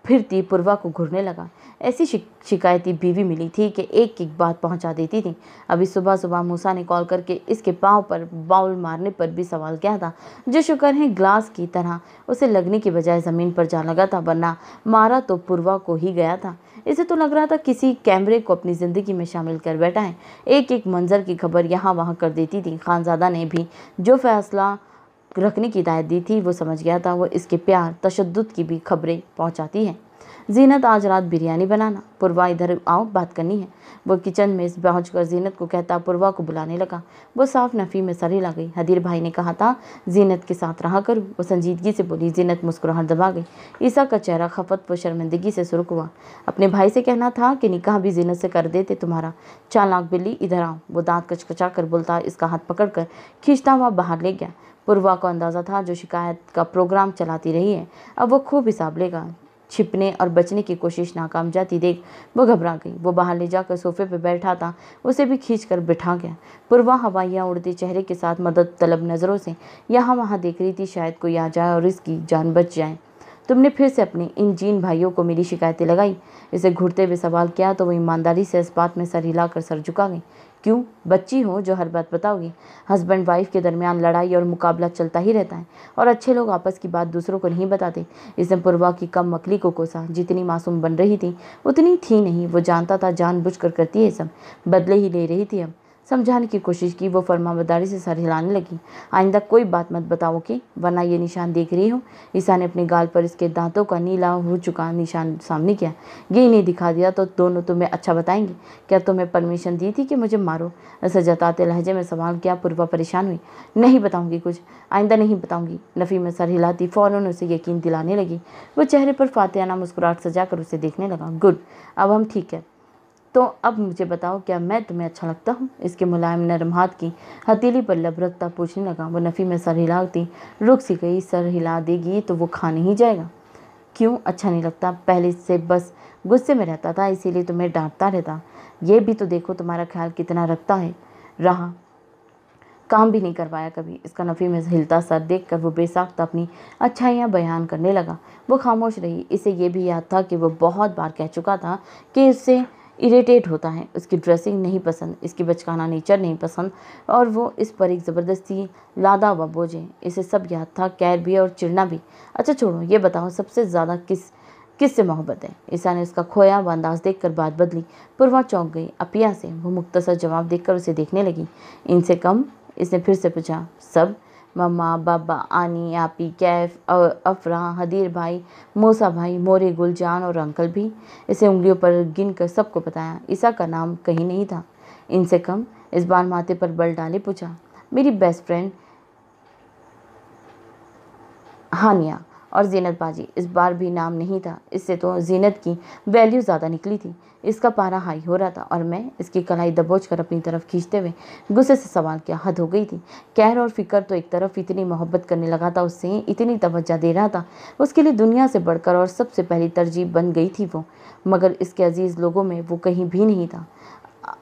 फिरती पूर्वा को घूरने लगा। ऐसी शिकायती बीवी मिली थी कि एक एक बात पहुंचा देती थी। अभी सुबह सुबह मूसा ने कॉल करके इसके पाँव पर बाउल मारने पर भी सवाल किया था, जो शुक्र है ग्लास की तरह उसे लगने की बजाय ज़मीन पर जा लगा था, वरना मारा तो पूर्वा को ही गया था। इसे तो लग रहा था किसी कैमरे को अपनी ज़िंदगी में शामिल कर बैठा है। एक एक मंजर की खबर यहाँ वहाँ कर देती थी। खानज़ादा ने भी जो फैसला रखने की हिदायत दी थी वो समझ गया था। वो इसके प्यार तशद्दुद की भी खबरें पहुंचाती है। जीनत, आज रात बिरयानी बनाना। पूर्वा, इधर आओ, बात करनी है। वो किचन में पहुंचकर जीनत को कहता पूर्वा को बुलाने लगा। वो साफ नफ़ी में सर हिला गई। हदीर भाई ने कहा था जीनत के साथ रहा करूँ, वो संजीदगी से बोली। जीनत मुस्कुराहट दबा गई। ईसा का चेहरा खफत व शर्मिंदगी से सुर्ख हुआ। अपने भाई से कहना था कि निकाह भी जीनत से कर देते तुम्हारा। चालाक बिल्ली, इधर आओ। वो दांत कचकचा कर बोलता इसका हाथ पकड़कर खींचता हुआ बाहर ले गया। पूर्वा को अंदाज़ा था जो शिकायत का प्रोग्राम चलाती रही है, अब वो खूब हिसाब लेगा। छिपने और बचने की कोशिश नाकाम जाती देख वो घबरा गई। वो बाहर ले जाकर सोफे पर बैठा था, उसे भी खींचकर बिठा गया। पूर्वा हवाइयाँ उड़ते चेहरे के साथ मदद तलब नज़रों से यहाँ वहाँ देख रही थी, शायद कोई आ जाए और इसकी जान बच जाए। तुमने फिर से अपने इन जीन भाइयों को मेरी शिकायतें लगाई? इसे घुरते हुए सवाल किया तो वो ईमानदारी से इस बात में सर हिलाकर सर झुका गई। क्यों, बच्ची हो जो हर बात बताओगी? हस्बैंड वाइफ के दरमियान लड़ाई और मुकाबला चलता ही रहता है, और अच्छे लोग आपस की बात दूसरों को नहीं बताते। इसने पूर्वा की कम मकली को कोसा। जितनी मासूम बन रही थी उतनी थी नहीं। वो जानता था जानबूझकर करती है सब, बदले ही ले रही थी। अब समझाने की कोशिश की। वो फरमाबरदारी से सर हिलाने लगी। आइंदा कोई बात मत बताओ कि, वरना ये निशान देख रही हो? ईसा ने अपने गाल पर इसके दांतों का नीला हो चुका निशान सामने किया। ये नहीं दिखा दिया तो दोनों तुम्हें अच्छा बताएंगे? क्या तुम्हें परमिशन दी थी कि मुझे मारो? ऐसा जताते लहजे में सवाल किया। पूर्वा परेशान हुई। नहीं बताऊंगी कुछ, आइंदा नहीं बताऊंगी। नफ़ी में सर हिलाती फ़ौरन उसे यकीन दिलाने लगी। वो चेहरे पर फातिहाना मुस्कुराहट सजाकर उसे देखने लगा। गुड, अब हम ठीक है। तो अब मुझे बताओ, क्या मैं तुम्हें अच्छा लगता हूँ? इसके मुलायम नरम हाथ की हथेली पर लब रखता पूछने लगा। वो नफ़ी में सर हिलाती रुक सी गई। सर हिला देगी तो वो खा नहीं जाएगा? क्यों अच्छा नहीं लगता? पहले से बस गुस्से में रहता था, इसीलिए तुम्हें डांटता रहता। ये भी तो देखो तुम्हारा ख्याल कितना रखता है। रहा, काम भी नहीं करवाया कभी। इसका नफ़ी में हिलता सर देखकर वो बेसाख्ता अपनी अच्छाइयाँ बयान करने लगा। वो खामोश रही। इसे ये भी याद था कि वो बहुत बार कह चुका था कि इससे इरिटेट होता है। उसकी ड्रेसिंग नहीं पसंद, इसकी बचकाना नेचर नहीं पसंद, और वो इस पर एक ज़बरदस्ती लादा हुआ बोझ है। इसे सब याद था, कैर भी और चिढ़ना भी। अच्छा छोड़ो, ये बताओ सबसे ज़्यादा किस से मोहब्बत है? ईसा ने उसका खोया हुआ अंदाज़ देखकर बात बदली। पूर्वा चौंक गई। अपिया से। वो मुख्तसर जवाब देकर उसे देखने लगी। इनसे कम? इसने फिर से पूछा। सब, मम्मा, बाबा, आनी, आपी, कैफ, अफरा, हदीर भाई, मूसा भाई, मोरे, गुलजान और अंकल भी। इसे उंगलियों पर गिन कर सबको बताया। ईसा का नाम कहीं नहीं था। इनसे कम? इस बार माथे पर बल डाले पूछा। मेरी बेस्ट फ्रेंड हानिया और जीनत बाजी। इस बार भी नाम नहीं था। इससे तो जीनत की वैल्यू ज़्यादा निकली थी। इसका पारा हाई हो रहा था और मैं इसकी कलाई दबोच कर अपनी तरफ खींचते हुए गुस्से से सवाल किया। हद हो गई थी। कहर और फिक्र तो एक तरफ इतनी मोहब्बत करने लगा था, उससे इतनी तवज्जो दे रहा था, उसके लिए दुनिया से बढ़कर और सबसे पहली तरजीह बन गई थी वो। मगर इसके अजीज़ लोगों में वो कहीं भी नहीं था।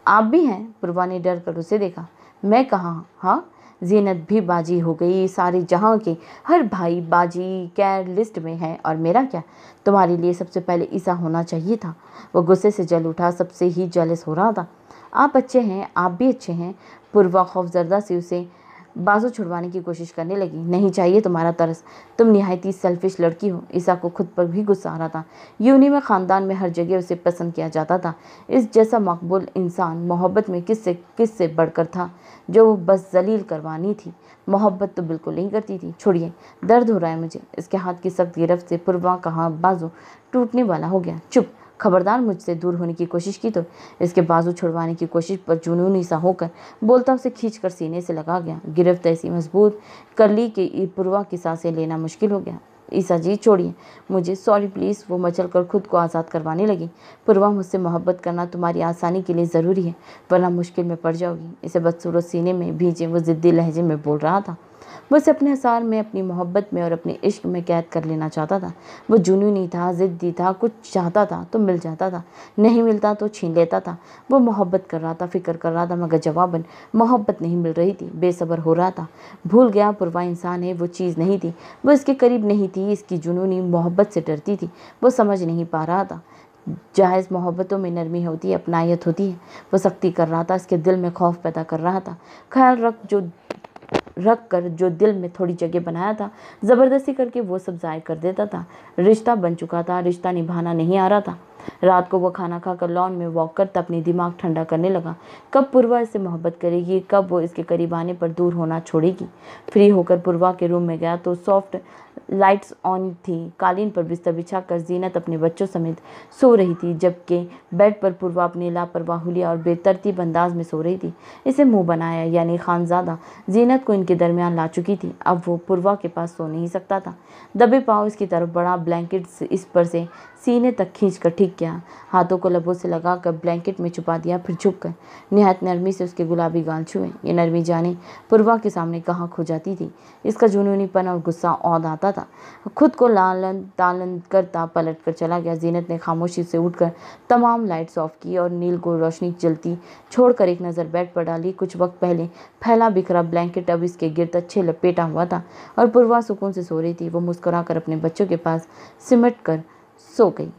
आप भी हैं? पूर्वा ने डर कर उसे देखा। मैं कहाँ? हाँ, जीनत भी बाजी हो गई। सारे जहाँ के हर भाई बाजी कैर लिस्ट में है, और मेरा क्या? तुम्हारे लिए सबसे पहले ईसा होना चाहिए था। वो गुस्से से जल उठा, सबसे ही जेलस हो रहा था। आप अच्छे हैं, आप भी अच्छे हैं। पूर्वा खौफजदा से उसे बाजू छुड़वाने की कोशिश करने लगी। नहीं चाहिए तुम्हारा तरस, तुम निहायत ही सेल्फिश लड़की हो। ईसा को खुद पर भी गुस्सा आ रहा था। यूनी में ख़ानदान में हर जगह उसे पसंद किया जाता था। इस जैसा मकबूल इंसान मोहब्बत में किससे बढ़कर था, जो वो बस जलील करवानी थी। मोहब्बत तो बिल्कुल नहीं करती थी। छोड़िए, दर्द हो रहा है मुझे। इसके हाथ की सख्त गिरफ्त से पूर्वा का बाजू टूटने वाला हो गया। चुप, खबरदार मुझसे दूर होने की कोशिश की तो। इसके बाजू छुड़वाने की कोशिश पर जुनूनी सा होकर बोलता उसे खींचकर सीने से लगा गया। गिरफ्त ऐसी मजबूत कर ली कि पूर्वा की सांसें लेना मुश्किल हो गया। ईसा जी छोड़िए मुझे, सॉरी प्लीज़। वो मचलकर खुद को आज़ाद करवाने लगी। पूर्वा, मुझसे मोहब्बत करना तुम्हारी आसानी के लिए ज़रूरी है, वरना मुश्किल में पड़ जाओगी। इसे बदसूरत सीने में भींचे वो ज़िद्दी लहजे में बोल रहा था। वो इसे अपने हिसार में, अपनी मोहब्बत में और अपने इश्क में कैद कर लेना चाहता था। वो जुनूनी था, ज़िद्दी था। कुछ चाहता था तो मिल जाता था, नहीं मिलता तो छीन लेता था। वो मोहब्बत कर रहा था, फिक्र कर रहा था, मगर जवाबन मोहब्बत नहीं मिल रही थी। बेसब्र हो रहा था। भूल गया पूर्वा इंसान है, वो चीज़ नहीं थी। वो इसके करीब नहीं थी। इसकी जुनूनी मोहब्बत से डरती थी। वो समझ नहीं पा रहा था। जायज़ मोहब्बतों में नरमी होती है, अपनायत होती है। वो सख्ती कर रहा था, इसके दिल में खौफ पैदा कर रहा था। ख्याल रख कर जो दिल में थोड़ी जगह बनाया था, ज़बरदस्ती करके वो सब ज़ाय कर देता था। रिश्ता बन चुका था, रिश्ता निभाना नहीं आ रहा था। रात को वो खाना खाकर लॉन में वॉक करता अपनी दिमाग ठंडा करने लगा। कब पूर्वा इससे मोहब्बत करेगी, कब वो इसके करीब आने पर दूर होना छोड़ेगी। फ्री होकर पूर्वा के रूम में गया तो सॉफ्ट लाइट्स ऑन थी। कालीन पर बिस्तर बिछाकर जीनत अपने बच्चों समेत सो रही थी, जबकि बेड पर पूर्वा अपनी लापरवाह हुलिया और बेतरतीब अंदाज में सो रही थी। इसे मुंह बनाया यानी खानजादा जीनत को इनके दरमियान ला चुकी थी। अब वो पूर्वा के पास सो नहीं सकता था। दबे पाँव इसकी तरफ बढ़ा, ब्लैंकेट इस पर से सीने तक खींचकर ठीक किया। हाथों को लबों से लगाकर ब्लैंकेट में छुपा दिया, फिर झुककर निहायत नरमी से उसके गुलाबी गाल छुए। ये नरमी जाने पूर्वा के सामने कहाँ खो जाती थी। इसका जुनूनीपन और गुस्सा औंध आता था। खुद को लालन तालन करता पलट कर चला गया। जीनत ने खामोशी से उठकर तमाम लाइट्स ऑफ की और नील को रोशनी जलती छोड़कर एक नज़र बेड पर डाली। कुछ वक्त पहले फैला बिखरा ब्लैंकेट अब इसके गिर्द अच्छे लपेटा हुआ था और पूर्वा सुकून से सो रही थी। वो मुस्कुराकर अपने बच्चों के पास सिमट कर सो गई।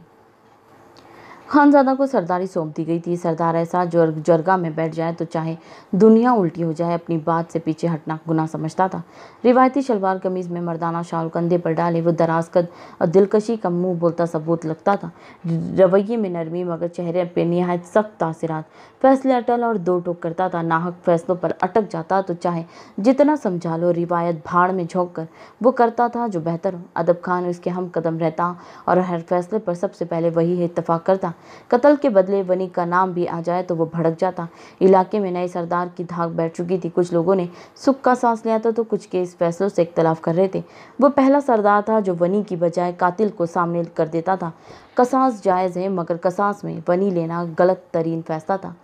खानजादा को सरदारी सौंप दी गई थी। सरदार ऐसा जरगा में बैठ जाए तो चाहे दुनिया उल्टी हो जाए, अपनी बात से पीछे हटना गुनाह समझता था। रिवायती शलवार कमीज में मर्दाना शाल कंधे पर डाले वो दराज कद और दिलकशी का मुंह बोलता सबूत लगता था। रवैये में नरमी, मगर चेहरे पे निहायत सख्त तासीरात। फैसले अटल और दो टोक करता था। नाहक फैसलों पर अटक जाता तो चाहे जितना समझा लो, रिवायत भाड़ में झोंक कर वो करता था जो बेहतर हो। अदब खान उसके हम कदम रहता और हर फैसले पर सबसे पहले वही इत्तफाक करता। कत्ल के बदले वनी का नाम भी आ जाए तो वो भड़क जाता। इलाके में नए सरदार की धाक बैठ चुकी थी। कुछ लोगों ने सुख का सांस लिया था तो कुछ के इस फैसलों से इख्तलाफ कर रहे थे। वो पहला सरदार था जो वनी की बजाय कातिल को सामने कर देता था। कसास जायज़ है, मगर कसास में वनी लेना गलत तरीन फैसला था।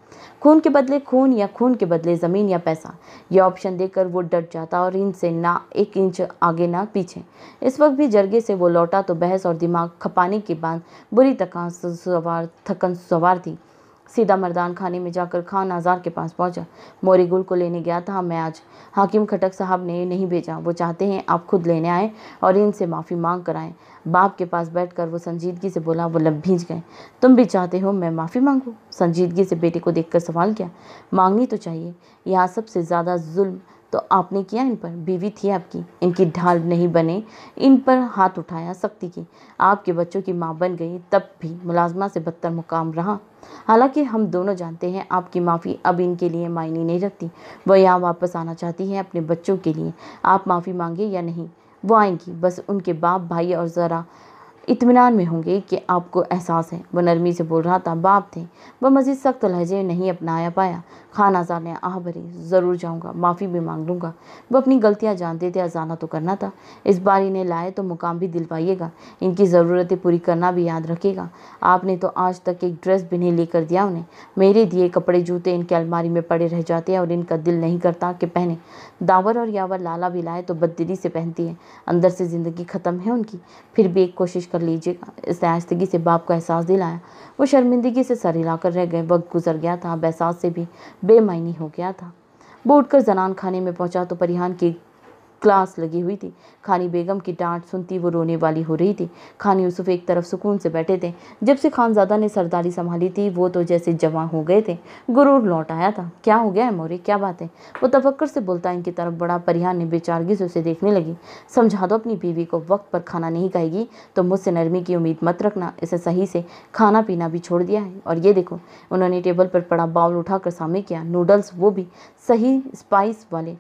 खून के बदले खून या खून के बदले ज़मीन या पैसा, यह ऑप्शन देकर वो डट जाता और इनसे ना एक इंच आगे ना पीछे। इस वक्त भी जरगे से वो लौटा तो बहस और दिमाग खपाने के बाद बुरी थकन सवार थी। सीधा मर्दान खाने में जाकर खान आज़ार के पास पहुंचा। मोरी गुल को लेने गया था मैं आज। हाकिम खटक साहब ने नहीं भेजा। वो चाहते हैं आप खुद लेने आए और इनसे माफ़ी मांग कर आएँ। बाप के पास बैठकर वो संजीदगी से बोला। वो लब भींच गए। तुम भी चाहते हो मैं माफ़ी मांगूं? संजीदगी से बेटे को देखकर सवाल किया। मांगनी तो चाहिए। यहाँ सबसे ज़्यादा जुल्म तो आपने किया इन पर। बीवी थी आपकी, इनकी ढाल नहीं बने, इन पर हाथ उठाया, सख्ती की। आपके बच्चों की माँ बन गई, तब भी मुलाजमा से बदतर मुकाम रहा। हालांकि हम दोनों जानते हैं आपकी माफ़ी अब इनके लिए मायने नहीं रखती। वह यहाँ वापस आना चाहती है अपने बच्चों के लिए। आप माफ़ी मांगे या नहीं, वो आएंगी। बस उनके बाप भाई और ज़रा इत्मीनान में होंगे कि आपको एहसास है। वो नरमी से बोल रहा था। बाप थे। वह मज़ीद सख्त लहजे नहीं अपनाया पाया। खान आज़ार ने आह भरी। ज़रूर जाऊँगा, माफ़ी भी मांग लूँगा। वो अपनी गलतियाँ जानते थे, अजाना तो करना था। इस बार इन्हें लाए तो मुकाम भी दिलवाइएगा, इनकी ज़रूरतें पूरी करना भी याद रखिएगा। आपने तो आज तक एक ड्रेस भी नहीं लेकर दिया उन्हें। मेरे दिए कपड़े जूते इनके अलमारी में पड़े रह जाते हैं और इनका दिल नहीं करता कि पहने। दावर और यावर लाला भी लाए तो बददिली से पहनती है। अंदर से ज़िंदगी ख़त्म है उनकी। फिर भी एक कोशिश कर लीजिएगा। इस आहिस्तगी से बाप को एहसास दिलाया। वो शर्मिंदगी से सर हिलाकर रह गए। वक्त गुजर गया था, एहसास से भी बेमायनी हो गया था। वो उठकर जनान खाने में पहुंचा तो परिहान की क्लास लगी हुई थी। खानी बेगम की डांट सुनती वो रोने वाली हो रही थी। खान यूसुफ एक तरफ सुकून से बैठे थे। जब से खानजादा ने सरदारी संभाली थी वो तो जैसे जवां हो गए थे, गुरूर लौट आया था। क्या हो गया है मोरे, क्या बात है? वो तफक्कुर से बोलता इनकी तरफ बड़ा। परिहान ने बेचारगी से उसे देखने लगी। समझा दो अपनी बीवी को, वक्त पर खाना नहीं खाएगी तो मुझसे नरमी की उम्मीद मत रखना। इसे सही से खाना पीना भी छोड़ दिया है। और ये देखो, उन्होंने टेबल पर पड़ा बाउल उठाकर सामने किया। नूडल्स, वो भी सही स्पाइस वाले।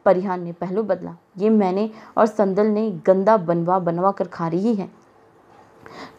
परिहान ने पहलू बदला। ये मैंने और संदल ने गंदा बनवा बनवा कर खा रही है।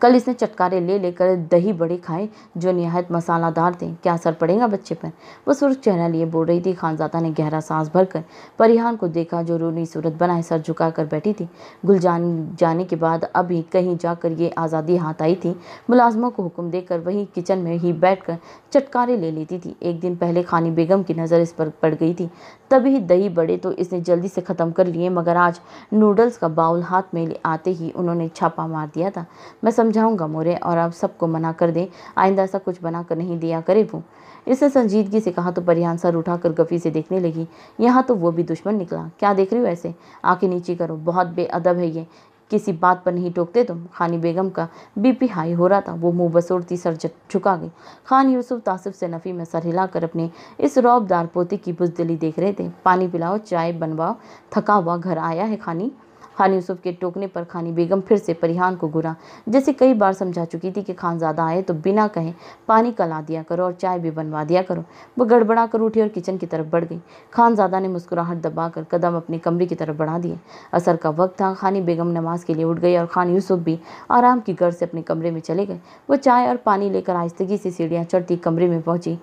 कल इसने चटकारे ले लेकर दही बड़े खाए जो निहायत मसालादार थे। क्या असर पड़ेगा बच्चे पर? वो सुर्ख चेहरा लिए बोल रही थी। खानजादा ने गहरा सांस भरकर परिहान को देखा जो रोनी सूरत बनाए सर झुकाकर बैठी थी। गुलजान जाने के बाद अभी कहीं जाकर ये आज़ादी हाथ आई थी। मुलाजमों को हुक्म देकर वही किचन में ही बैठकर चटकारे ले लेती थी। एक दिन पहले खानी बेगम की नज़र इस पर पड़ गई थी, तभी दही बड़े तो इसने जल्दी से ख़त्म कर लिए, मगर आज नूडल्स का बाउल हाथ में आते ही उन्होंने छापा मार दिया था। मैं समझाऊंगा मोरे, और आप सबको मना कर दे, आइंदा ऐसा कुछ बना कर नहीं दिया करे वो। इसने संजीदगी से कहा तो परिहान सर उठाकर गफी से देखने लगी। यहाँ तो वो भी दुश्मन निकला। क्या देख रही हो ऐसे? आंखें नीची करो, बहुत बेअदब है ये। किसी बात पर नहीं टोकते तुम। खानी बेगम का बीपी हाई हो रहा था। वो मुंह बसोड़ती सर झुका गई। खान यूसुफ तासिफ से नफ़ी में सर हिलाकर अपने इस रौबदार पोते की बुज़दिली देख रहे थे। पानी पिलाओ, चाय बनवाओ, थका हुआ घर आया है खानी। खान यूसुफ के टोकने पर खानी बेगम फिर से परिहान को घूरा। जैसे कई बार समझा चुकी थी कि खानजादा आए तो बिना कहे पानी कला दिया करो और चाय भी बनवा दिया करो। वो गड़बड़ा कर उठी और किचन की तरफ बढ़ गई। खानजादा ने मुस्कुराहट दबाकर कदम अपने कमरे की तरफ बढ़ा दिए। असर का वक्त था। खानी बेगम नमाज के लिए उठ गई और खान यूसुफ भी आराम की गर्द से अपने कमरे में चले गए। वो चाय और पानी लेकर आहिस्तगी से सीढ़ियाँ चढ़ती कमरे में पहुंची।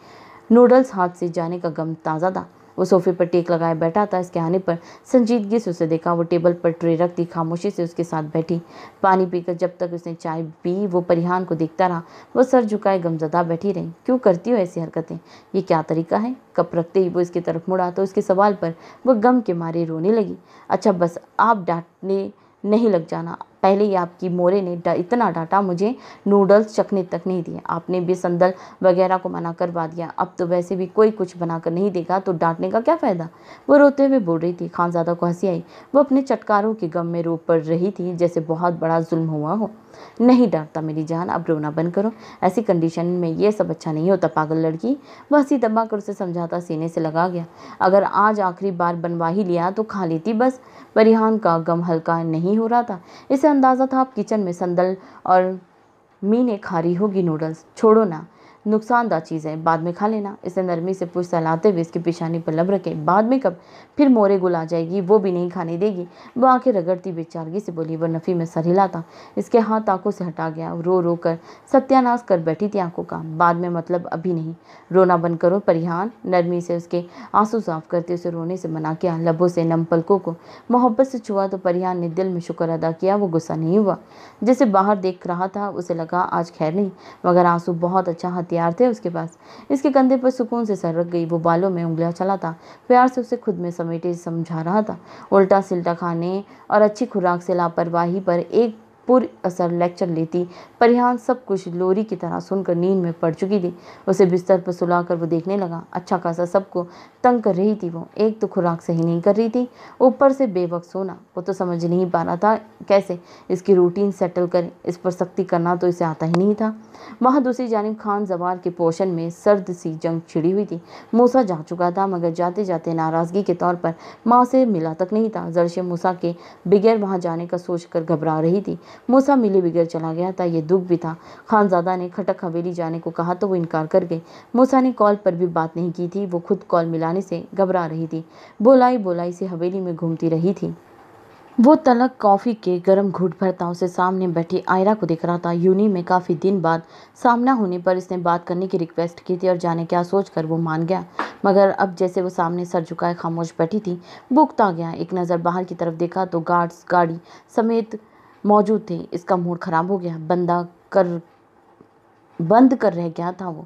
नूडल्स हाथ से जाने का गम ताज़ा था। वो सोफे पर टेक लगाए बैठा था। इसके आने पर संजीदगी से उसे देखा। वो टेबल पर ट्रे रखती खामोशी से उसके साथ बैठी। पानी पीकर जब तक उसने चाय पी वो परिहान को देखता रहा। वो सर झुकाए गमज़दा बैठी रही। क्यों करती हो ऐसी हरकतें? ये क्या तरीका है? कप रखते ही वो इसकी तरफ मुड़ा तो उसके सवाल पर वो गम के मारे रोने लगी। अच्छा बस, आप डांटने नहीं लग जाना। पहले ही आपकी मोरे ने इतना डांटा, मुझे नूडल्स चखने तक नहीं दिए। आपने भी संदल वगैरह को मना करवा दिया। अब तो वैसे भी कोई कुछ बनाकर नहीं देगा तो डांटने का क्या फ़ायदा? वो रोते हुए बोल रही थी। खानजादा को हंसी आई। वो अपने चटकारों के गम में रो पड़ रही थी जैसे बहुत बड़ा जुल्म हुआ हो। नहीं डांटता मेरी जान, अब रोना बंद करो। ऐसी कंडीशन में ये सब अच्छा नहीं होता पागल लड़की। वह हंसी दबा कर उसे समझाता सीने से लगा गया। अगर आज आखिरी बार बनवा ही लिया तो खा लेती बस। परिहान का गम हल्का नहीं हो रहा था। इसे अंदाज़ा था अब किचन में संदल और मीने खा रही होगी नूडल्स। छोड़ो ना, नुकसानदा चीज़ है, बाद में खा लेना। इसने नरमी से पूछ सहलाते हुए इसकी पेशानी पर लब रखे। बाद में कब? फिर मोरे गुल आ जाएगी, वो भी नहीं खाने देगी। वो आंखें रगड़ती बेचारगी से बोली। वह नफ़ी में सर हिलाता। इसके हाथ आंखों से हटा गया। रो रो कर सत्यानाश कर बैठी थी आंखों का। बाद में मतलब अभी नहीं। रोना बंद करो परिहान। नरमी से उसके आंसू साफ करते उसे रोने से मना किया। लबों से नम पलकों को मोहब्बत से छुआ तो परिहान ने दिल में शुक्र अदा किया। वो गुस्सा नहीं हुआ। जैसे बाहर देख रहा था उसे लगा आज खैर नहीं, मगर आंसू बहुत अच्छा हथियार थे उसके पास। इसके कंधे पर सुकून से सर रख गई। वो बालों में उंगलियां चलाता, प्यार से उसे खुद में समेटे समझा रहा था। उल्टा सिल्टा खाने और अच्छी खुराक से लापरवाही पर एक पूरी असर लेक्चर लेती। परिहान सब कुछ लोरी की तरह सुनकर नींद में पड़ चुकी थी। उसे बिस्तर पर सुलाकर वो देखने लगा। अच्छा खासा सबको तंग कर रही थी वो। एक तो खुराक सही नहीं कर रही थी, ऊपर से बेवक्त सोना। वो तो समझ नहीं पा रहा था कैसे इसकी रूटीन सेटल करे। इस पर सख्ती करना तो इसे आता ही नहीं था। वहाँ दूसरी जानिब खान जवार के पोषण में सर्द सी जंग छिड़ी हुई थी। मूसा जा चुका था, मगर जाते जाते नाराज़गी के तौर पर माँ से मिला तक नहीं था। जर्शे मूसा के बगैर वहाँ जाने का सोचकर घबरा रही थी। मूसा मिले बगैर चला गया था, ये दुख भी था। खानजादा ने खटक हवेली जाने को कहा तो वो इनकार कर गई। मूसा ने कॉल पर भी बात नहीं की थी। वो खुद कॉल मिलाने से घबरा रही थी। बोलाई बोलाई से हवेली में घूमती रही थी। वो तलक कॉफ़ी के गर्म घूंट भरता उसे सामने बैठी आयरा को देख रहा था। यूनी में काफ़ी दिन बाद सामना होने पर इसने बात करने की रिक्वेस्ट की थी और जाने क्या सोचकर वो मान गया, मगर अब जैसे वो सामने सर झुकाए खामोश बैठी थी, भुगता गया। एक नज़र बाहर की तरफ देखा तो गार्ड्स गाड़ी समेत मौजूद थे। इसका मूड खराब हो गया। बंद कर रह गया था वो।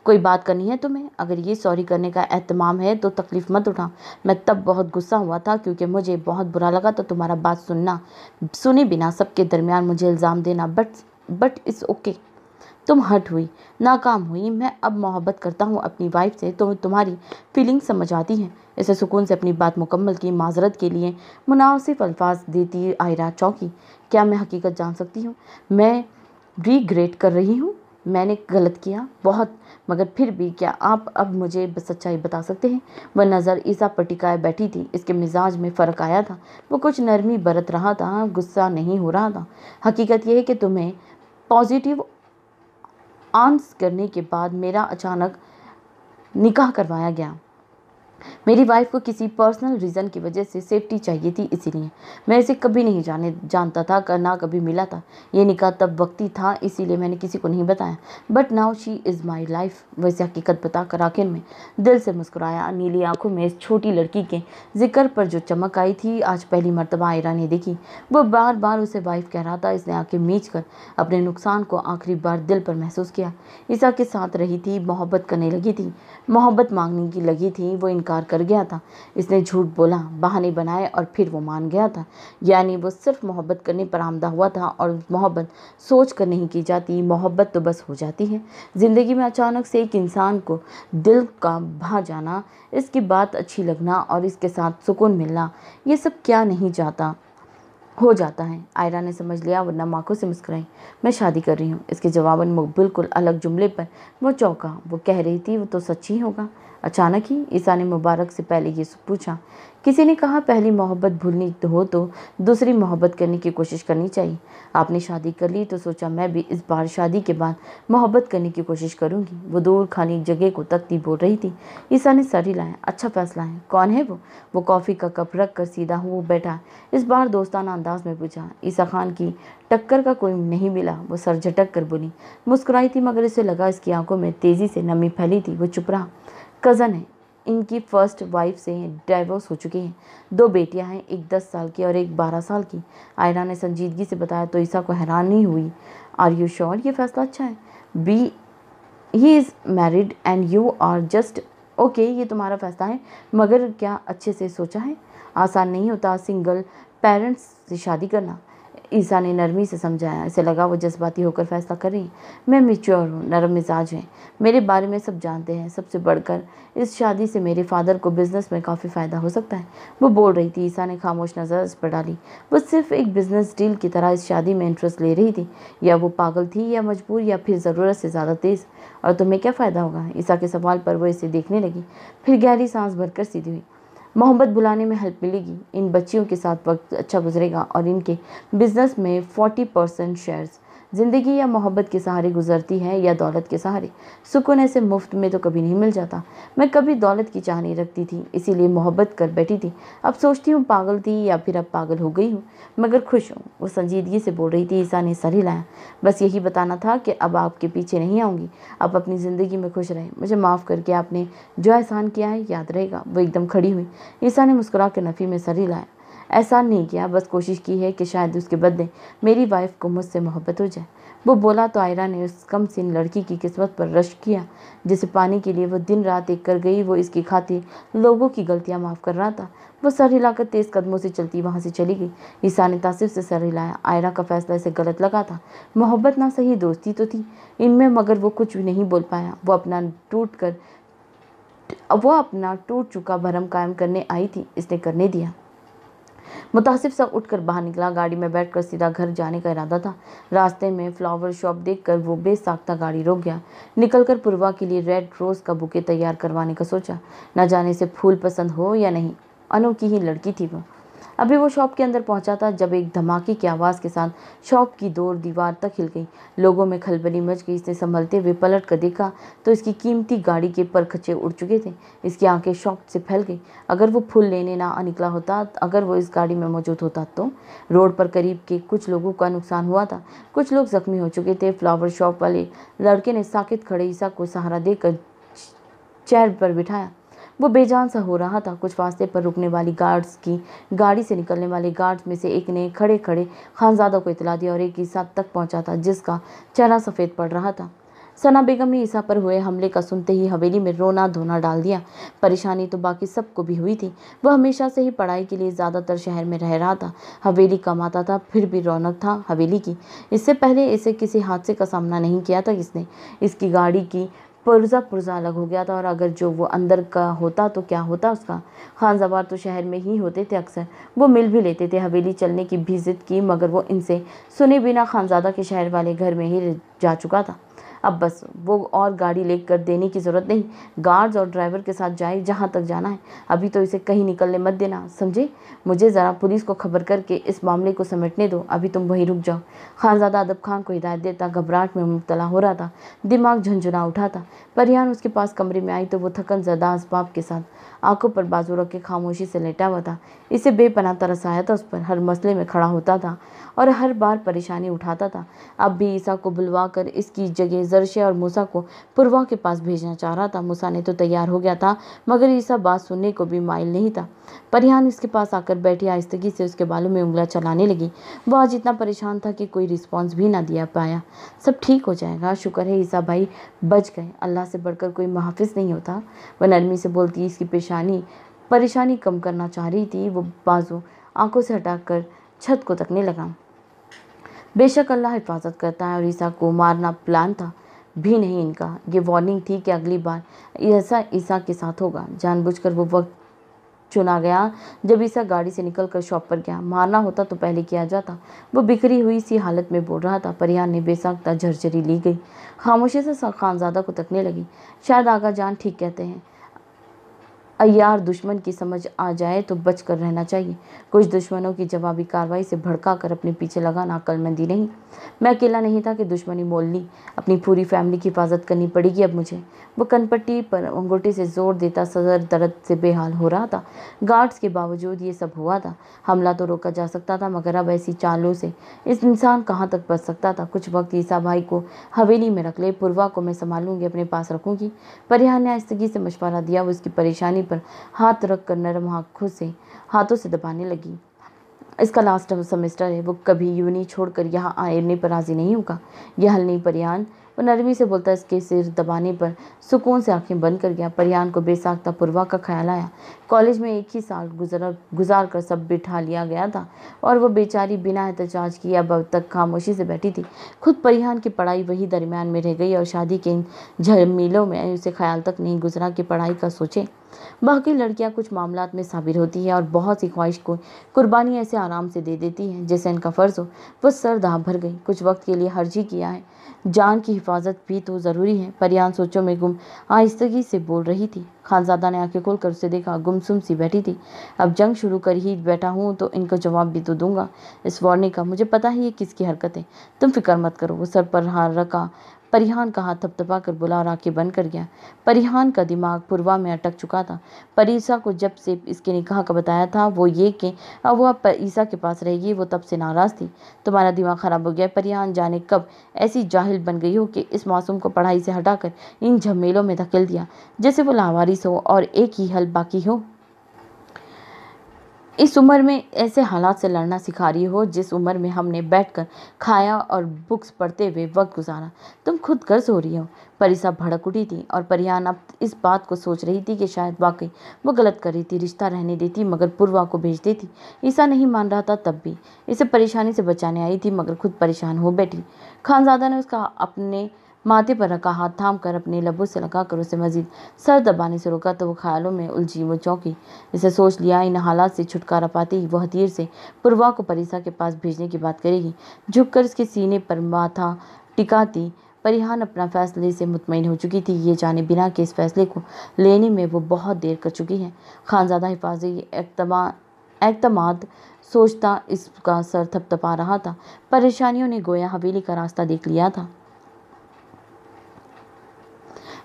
कोई बात करनी है तुम्हें? अगर ये सॉरी करने का एहतमाम है तो तकलीफ़ मत उठा। मैं तब बहुत गुस्सा हुआ था क्योंकि मुझे बहुत बुरा लगा था तुम्हारा बात सुने बिना सबके दरमियान मुझे इल्ज़ाम देना। But it's okay. तुम हर्ट हुई, नाकाम हुई। मैं अब मोहब्बत करता हूँ अपनी वाइफ से, तो तुम्हारी फीलिंग समझ आती है। इसे सुकून से अपनी बात मुकम्मल की। माजरत के लिए मुनासिब अल्फाज देती आयरा चौंकी। क्या मैं हकीकत जान सकती हूँ? मैं रिग्रेट कर रही हूँ, मैंने गलत किया बहुत, मगर फिर भी क्या आप अब मुझे सच्चाई बता सकते हैं? वह नज़र ईसा पर टिकाए बैठी थी। इसके मिजाज में फ़र्क आया था। वो कुछ नरमी बरत रहा था, गुस्सा नहीं हो रहा था। हकीकत यह है कि तुम्हें पॉजिटिव आंस करने के बाद मेरा अचानक निकाह करवाया गया। मेरी वाइफ को किसी पर्सनल रीज़न की वजह से सेफ्टी चाहिए थी, इसीलिए। मैं इसे कभी नहीं जानता था, ना कभी मिला था। ये निकाह तब वक्ती था, इसीलिए मैंने किसी को नहीं बताया। But now she is my life. वैसे हकीकत बताकर आखिर में दिल से मुस्कुराया। नीली आंखों में इस छोटी लड़की के जिक्र पर जो चमक आई थी, आज पहली मर्तबा आयरा ने देखी। वो बार बार उसे वाइफ कह रहा था। इसने आंखें मीच कर अपने नुकसान को आखिरी बार दिल पर महसूस किया। ईसा के साथ रही थी, मोहब्बत करने लगी थी, मोहब्बत मांगने की लगी थी। वो इनकार कर गया था। इसने झूठ बोला, बहाने बनाए और फिर वो मान गया था। यानी वो सिर्फ मोहब्बत करने पर आमदा हुआ था। और मोहब्बत सोच कर नहीं की जाती, मोहब्बत तो बस हो जाती है। ज़िंदगी में अचानक से एक इंसान को दिल का भा जाना, इसकी बात अच्छी लगना और इसके साथ सुकून मिलना, ये सब क्या नहीं जाता हो जाता है। आयरा ने समझ लिया, वरना आंखों से मुस्कुराई। मैं शादी कर रही हूँ। इसके जवाबन में बिल्कुल अलग जुमले पर वो चौंका। वो कह रही थी वो तो सच ही होगा। अचानक ही ईसा ने मुबारक से पहले ये पूछा। किसी ने कहा पहली मोहब्बत भूलनी हो तो दूसरी मोहब्बत करने की कोशिश करनी चाहिए। आपने शादी कर ली तो सोचा मैं भी इस बार शादी के बाद मोहब्बत करने की कोशिश करूंगी। वो दूर खाली जगह को तकती बोल रही थी। ईसा ने सर हिलाया। अच्छा फैसला है। कौन है वो? वो कॉफ़ी का कप रख कर सीधा हो बैठा। इस बार दोस्ताना अंदाज में पूछा। ईसा खान की टक्कर का कोई नहीं मिला। वो सर झटक कर बोली। मुस्कुराई थी, मगर इसे लगा इसकी आंखों में तेज़ी से नमी फैली थी। वो चुप रहा। कज़न है, इनकी फर्स्ट वाइफ से डाइवोर्स हो चुकी है। 2 बेटियां हैं, एक 10 साल की और एक 12 साल की। आयरा ने संजीदगी से बताया तो ईसा को हैरानी हुई। आर यू श्योर ये फैसला अच्छा है? Be he is married and you are just okay. ये तुम्हारा फैसला है, मगर क्या अच्छे से सोचा है? आसान नहीं होता सिंगल पेरेंट्स से शादी करना। ईसा ने नरमी से समझाया। इसे लगा वो जज्बाती होकर फैसला कर रही है। मैं मैच्योर हूँ, नरम मिजाज है, मेरे बारे में सब जानते हैं। सबसे बढ़कर इस शादी से मेरे फादर को बिजनेस में काफ़ी फ़ायदा हो सकता है। वो बोल रही थी। ईसा ने खामोश नज़र इस पर डाली। वो सिर्फ एक बिजनेस डील की तरह इस शादी में इंटरेस्ट ले रही थी। या वो पागल थी, या मजबूर, या फिर ज़रूरत से ज़्यादा तेज़। और तुम्हें क्या फ़ायदा होगा? ईसा के सवाल पर वो इसे देखने लगी, फिर गहरी सांस भरकर सीधी हुई। मोहब्बत भुलाने में हेल्प मिलेगी। इन बच्चियों के साथ वक्त अच्छा गुजरेगा और इनके बिजनेस में 40% शेयर्स। ज़िंदगी या मोहब्बत के सहारे गुजरती है या दौलत के सहारे। सुकून ऐसे मुफ्त में तो कभी नहीं मिल जाता। मैं कभी दौलत की चाह नहीं रखती थी, इसीलिए मोहब्बत कर बैठी थी। अब सोचती हूँ पागल थी या फिर अब पागल हो गई हूँ, मगर खुश हूँ। वो संजीदगी से बोल रही थी। ईसा ने सर हिलाया। बस यही बताना था कि अब आपके पीछे नहीं आऊँगी। आप अपनी ज़िंदगी में खुश रहें। मुझे माफ़ करके आपने जो एहसान किया है याद रहेगा। वो एकदम खड़ी हुई। ईसा ने मुस्कुरा के नफ़ी में सर हिलाया। एहसान नहीं किया, बस कोशिश की है कि शायद उसके बदले मेरी वाइफ को मुझसे मोहब्बत हो जाए। वो बोला तो आयरा ने उस कम सीन लड़की की किस्मत पर रश किया, जिसे पाने के लिए वो दिन रात एक कर गई। वो इसकी खातिर लोगों की गलतियां माफ़ कर रहा था। वो सर हिलाकर तेज़ कदमों से चलती वहाँ से चली गई। ईसा ने तासिफ से सर हिलाया। आयरा का फैसला इसे गलत लगा था। मोहब्बत ना सही, दोस्ती तो थी इनमें, मगर वो कुछ भी नहीं बोल पाया। वो अपना टूट चुका भरम कायम करने आई थी, इसने करने दिया। मुतासिफ सा उठकर बाहर निकला। गाड़ी में बैठकर सीधा घर जाने का इरादा था। रास्ते में फ्लावर शॉप देखकर वो बेसाख्ता गाड़ी रोक गया। निकलकर पूर्वा के लिए रेड रोज़ का बुके तैयार करवाने का सोचा। न जाने से फूल पसंद हो या नहीं, अनोखी ही लड़की थी वो। अभी वो शॉप के अंदर पहुंचा था जब एक धमाके की आवाज़ के साथ शॉप की डोर दीवार तक हिल गई। लोगों में खलबली मच गई। इसने संभलते हुए पलट कर देखा तो इसकी कीमती गाड़ी के परखचे उड़ चुके थे। इसकी आंखें शॉक से फैल गई। अगर वो फूल लेने ना निकला होता, अगर वो इस गाड़ी में मौजूद होता तो। रोड पर करीब के कुछ लोगों का नुकसान हुआ था, कुछ लोग जख्मी हो चुके थे। फ्लावर शॉप वाले लड़के ने साकित खड़े ईसा को सहारा देकर चेयर पर बिठाया। वो बेजान सा हो रहा था। कुछ फासले पर रुकने वाली गार्ड्स की गाड़ी से निकलने वाले गार्ड्स में से एक ने खड़े खड़े खानजादा को इतला दिया और एक ही साथ तक पहुंचा था जिसका चेहरा सफ़ेद पड़ रहा था। सना बेगम ने ईसा पर हुए हमले का सुनते ही हवेली में रोना धोना डाल दिया। परेशानी तो बाकी सबको भी हुई थी। वह हमेशा से ही पढ़ाई के लिए ज़्यादातर शहर में रह रहा था। हवेली कमाता था, फिर भी रौनक था हवेली की। इससे पहले इसे किसी हादसे का सामना नहीं किया था इसने। इसकी गाड़ी की पुर्जा पुर्जा अलग हो गया था, और अगर जो वो अंदर का होता तो क्या होता उसका। खान जवार तो शहर में ही होते थे अक्सर, वो मिल भी लेते थे। हवेली चलने की भी जिद की, मगर वो इनसे सुने बिना खानजादा के शहर वाले घर में ही जा चुका था। अब बस वो और गाड़ी लेकर देने की ज़रूरत नहीं, गार्ड्स और ड्राइवर के साथ जाए जहाँ तक जाना है। अभी तो इसे कहीं निकलने मत देना, समझे? मुझे ज़रा पुलिस को खबर करके इस मामले को समेटने दो। अभी तुम वहीं रुक जाओ। खानज़ादा अदब खान को हिदायत देता घबराहट में मुब्तला हो रहा था, दिमाग झंझुना उठा था। परियान उसके पास कमरे में आई तो वो थकन ज़दा असबाब के साथ आंखों पर बाजू रख के खामोशी से लेटा हुआ था। इसे बेपनाह तरस आया था उस पर। हर मसले में खड़ा होता था और हर बार परेशानी उठाता था। अब भी ईसा को बुलवा कर इसकी जगह जरशे और मूसा को पुरवा के पास भेजना चाह रहा था। मूसा ने तो तैयार हो गया था, मगर ईसा बात सुनने को भी माइल नहीं था। परियान इसके पास आकर बैठी आहिस्तगी से उसके बालों में उंगलियां चलाने लगी। वह आज इतना परेशान था कि कोई रिस्पॉन्स भी ना दिया पाया। सब ठीक हो जाएगा, शुक्र है ईसा भाई बच गए, अल्लाह से बढ़कर कोई मुहाफिज नहीं होता। वह नरमी से बोलती इसकी परेशानी कम करना चाह रही थी। वो बाजू आंखों से हटाकर छत को तकने लगा। बेशक अल्लाह हिफाजत करता है, और ईसा को मारना प्लान था भी नहीं इनका। ये वार्निंग थी कि अगली बार ऐसा ईसा के साथ होगा। जानबूझकर वो वक्त चुना गया जब ईसा गाड़ी से निकलकर शॉप पर गया। मारना होता तो पहले किया जाता। वो बिखरी हुई सी हालत में बोल रहा था। परियान ने बेसाख्ता झरझरी ली गई, खामोशी से खानजादा को तकने लगी। शायद आगा जान ठीक कहते हैं, अय्यार दुश्मन की समझ आ जाए तो बच कर रहना चाहिए। कुछ दुश्मनों की जवाबी कार्रवाई से भड़का कर अपने पीछे लगाना अक्लमंदी नहीं। मैं अकेला नहीं था कि दुश्मनी मोल ली, अपनी पूरी फैमिली की हिफाजत करनी पड़ेगी अब मुझे। वो कनपट्टी पर अंगूठे से जोर देता सदर दर्द से बेहाल हो रहा था। गार्ड्स के बावजूद ये सब हुआ था। हमला तो रोका जा सकता था, मगर अब ऐसी चालों से इस इंसान कहाँ तक बच सकता था। कुछ वक्त ईसा भाई को हवेली में रख ले, पुरवा को मैं संभालूंगी, अपने पास रखूंगी। परिहान ने आहिस्तगी से मशवरा दिया। वो उसकी परेशानी पर हाथ रखकर नरम हाथों से दबाने लगी। इसका लास्ट सेमेस्टर है, वो कभी यूनी छोड़कर यहाँ आने पर राजी नहीं होगा। यह हल नहीं परियान, वो नरमी से बोलता इसके सिर दबाने पर सुकून से आंखें बंद कर गया। परियान को बेसाख्ता पुरवा का ख्याल आया। कॉलेज में एक ही साल गुजार कर सब बिठा लिया गया था, और वो बेचारी बिना एहतजाज किए अब तक खामोशी से बैठी थी। खुद परियान की पढ़ाई वही दरमियान में रह गई, और शादी के इन झमेलों में उसे ख्याल तक नहीं गुजरा कि पढ़ाई का सोचे। बाकी लड़कियां कुछ मामलात में साबिर होती है, और बहुत सी ख्वाहिश को कुर्बानी ऐसे आराम से दे देती हैं जैसे इनका फ़र्ज़ हो। वो सर दाह भर गई। कुछ वक्त के लिए हर्जी किया है, जान की हिफाजत भी तो ज़रूरी है। परियान सोचों में गुम आहिस्तगी से बोल रही थी। खानज़ादा ने आंखें खोलकर उसे देखा, गुमसुम सी बैठी थी। अब जंग शुरू कर ही बैठा हूँ तो इनको जवाब भी तो दूंगा इस वार्निंग का। मुझे पता है ये किसकी हरकत है, तुम फिक्र मत करो। वो सर पर हाथ रखा परिहान का हाथ थपथपा कर बोला और आंखें बंद कर गया। परिहान का दिमाग पुरवा में अटक चुका था। परीसा को जब से इसके निकाह का बताया था वो ये कि अब वो ईसा के पास रहेगी, वो तब से नाराज़ थी। तुम्हारा दिमाग ख़राब हो गया परिहान, जाने कब ऐसी जाहिल बन गई हो कि इस मासूम को पढ़ाई से हटाकर इन झमेलों में धकेल दिया, जैसे वो लावारिस हो और एक ही हल बाकी हो। इस उम्र में ऐसे हालात से लड़ना सिखा रही हो जिस उम्र में हमने बैठकर खाया और बुक्स पढ़ते हुए वक्त गुजारा। तुम खुद गर्ज हो रही हो। परिसा भड़क उठी थी, और परियान अब इस बात को सोच रही थी कि शायद वाकई वो गलत कर रही थी। रिश्ता रहने देती मगर पुरवा को भेज देती। ईसा नहीं मान रहा था तब भी। इसे परेशानी से बचाने आई थी मगर खुद परेशान हो बैठी। खानज़ादा ने उसका अपने माथे पर रखा हाथ थाम कर अपने लबों से लगाकर उसे मजीद सर दबाने से रोका तो वो ख्यालों में उलझी। वो चौंकी। इसे सोच लिया इन हालात से छुटकारा पाते ही वह हतीर से पुरवा को परिसा के पास भेजने की बात करेगी। झुककर इसके सीने पर माथा टिकाती परिहान अपना फैसले से मुतमईन हो चुकी थी, ये जाने बिना कि इस फैसले को लेने में वो बहुत देर कर चुकी है। खानज़ादा हिफाजी एतमाद सोचता इसका सर थपथपा रहा था। परेशानियों ने गोया हवेली का रास्ता देख लिया था।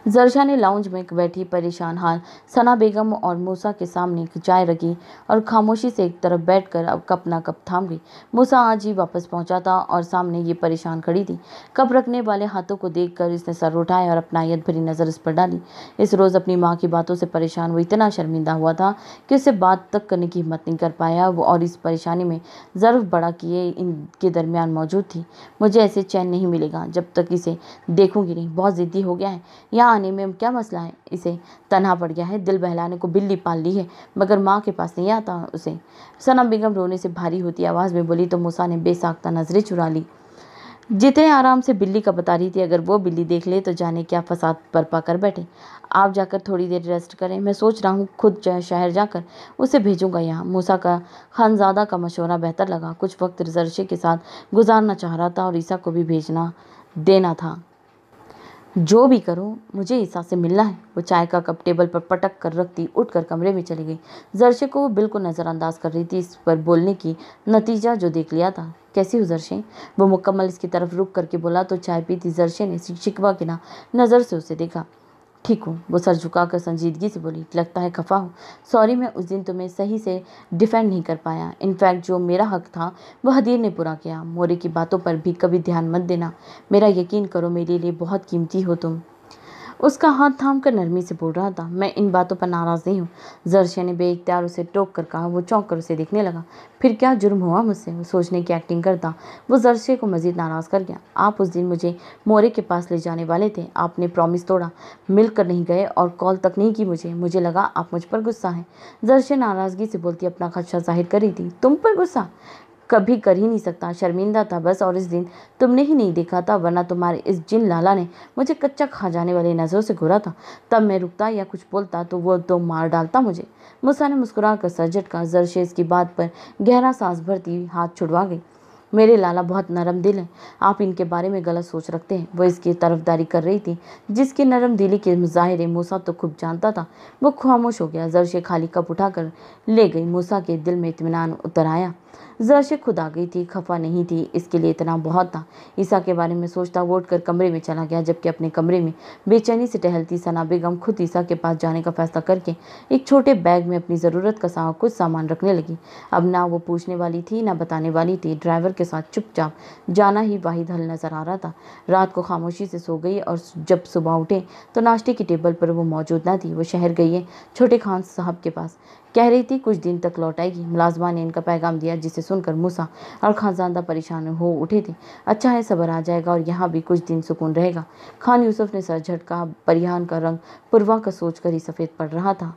जरशा ने लाउंज में बैठी परेशान हाल सना बेगम और मूसा के सामने चाय रखी और खामोशी से एक तरफ बैठकर अब अपना कप थाम गई। मूसा आज ही वापस पहुंचा था और सामने ये परेशान खड़ी थी। कप रखने वाले हाथों को देखकर इसने सर उठाया और अपनायत भरी नजर इस पर डाली। इस रोज अपनी माँ की बातों से परेशान वो इतना शर्मिंदा हुआ था कि उससे बात तक करने की हिम्मत नहीं कर पाया। वो और इस परेशानी में ज़र्फ बड़ा किए इनके दरमियान मौजूद थी। मुझे ऐसे चैन नहीं मिलेगा जब तक इसे देखूंगी नहीं। बहुत जिद्दी हो गया है। यहाँ आने में क्या मसला है? इसे तन्हा पड़ गया है। दिल बहलाने को बिल्ली पाल ली है मगर माँ के पास नहीं आता उसे। सना बेगम रोने से भारी होती आवाज़ में बोली तो मूसा ने बेसाख्ता नजरें चुरा ली। जितने आराम से बिल्ली का बता रही थी, अगर वो बिल्ली देख ले तो जाने क्या फसाद बर्पा कर बैठे। आप जाकर थोड़ी देर रेस्ट करें। मैं सोच रहा हूँ खुद शहर जाकर उसे भेजूंगा यहाँ। मूसा का खानजादा का मशवरा बेहतर लगा। कुछ वक्त जरशे के साथ गुजारना चाह रहा था और ईसा को भी भेजना देना था। जो भी करो मुझे ईसा से मिलना है। वो चाय का कप टेबल पर पटक कर रखती उठकर कमरे में चली गई। जरशे को वो बिल्कुल नज़रअंदाज कर रही थी। इस पर बोलने की नतीजा जो देख लिया था। कैसी हो जरशे? वो मुकम्मल इसकी तरफ रुक करके बोला तो चाय पी थी। जरशे ने शिकवा की नज़र से उसे देखा। ठीक हूँ, वो सर झुकाकर संजीदगी से बोली। लगता है खफा हूँ। सॉरी, मैं उस दिन तुम्हें सही से डिफेंड नहीं कर पाया। इनफैक्ट जो मेरा हक था वो हदीर ने पूरा किया। मोरे की बातों पर भी कभी ध्यान मत देना। मेरा यकीन करो, मेरे लिए बहुत कीमती हो तुम। उसका हाथ थाम कर नरमी से बोल रहा था। मैं इन बातों पर नाराज़ नहीं हूँ। जरशे ने बेइख्तियार उसे टोक कर कहा। वो चौंक कर उसे देखने लगा। फिर क्या जुर्म हुआ मुझसे? वो सोचने की एक्टिंग करता वो जरशे को मजीद नाराज़ कर गया। आप उस दिन मुझे मोरे के पास ले जाने वाले थे। आपने प्रॉमिस तोड़ा, मिलकर नहीं गए और कॉल तक नहीं की मुझे लगा आप मुझ पर गुस्सा हैं। जरशे नाराज़गी से बोलती अपना खदशा जाहिर कर रही थी। तुम पर गुस्सा? कभी कर ही नहीं सकता। शर्मिंदा था बस। और इस दिन तुमने ही नहीं देखा था, वरना तुम्हारे इस जिन लाला ने मुझे कच्चा खा जाने वाली नज़रों से घूरा था। तब मैं रुकता या कुछ बोलता तो वो तो मार डालता मुझे। मूसा ने मुस्कुरा कर सर झटका। जरशे इसकी बात पर गहरा सांस भरती हाथ छुड़वा गई। मेरे लाला बहुत नरम दिल हैं। आप इनके बारे में गलत सोच रखते हैं। वो इसकी तरफदारी कर रही थी जिसकी नरम दिली के मुजाहिरे मूसा तो खूब जानता था। वो खामोश हो गया। जरशे खाली कप उठाकर ले गई। मूसा के दिल में इत्मीनान उतर आया। जरशे खुद आ गई थी, खफा नहीं थी। इसके लिए इतना बहुत था। ईसा के बारे में सोचता वो उठकर कमरे में चला गया। जबकि अपने कमरे में बेचैनी से टहलती सना बेगम खुद ईसा के पास जाने का फैसला करके एक छोटे बैग में अपनी ज़रूरत का कुछ सामान रखने लगी। अब ना वो पूछने वाली थी ना बताने वाली थी। ड्राइवर के साथ चुपचाप जाना ही वाहिद हल नजर आ रहा था। रात को खामोशी से सो गई और जब सुबह उठे तो नाश्ते की टेबल पर वो मौजूद न थी। वो शहर गई है छोटे खान साहब के पास। कह रही थी कुछ दिन तक लौट आएगी। मुलाजमा ने इनका पैगाम दिया जिसे सुनकर मूसा और खानजादा परेशान हो उठे थे। अच्छा है, सब्र आ जाएगा और यहाँ भी कुछ दिन सुकून रहेगा। खान यूसुफ ने सर झटका। परिहान का रंग पुरवा का सोचकर ही सफ़ेद पड़ रहा था।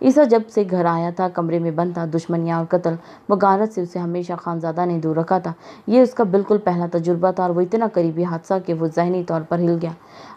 ईसा जब से घर आया था कमरे में बंद था। दुश्मनियाँ और कत्ल व गारत से उसे हमेशा खानजादा ने दूर रखा था। ये उसका बिल्कुल पहला तजुर्बा था और वो इतना करीबी हादसा कि वो ज़हनी तौर पर हिल गया।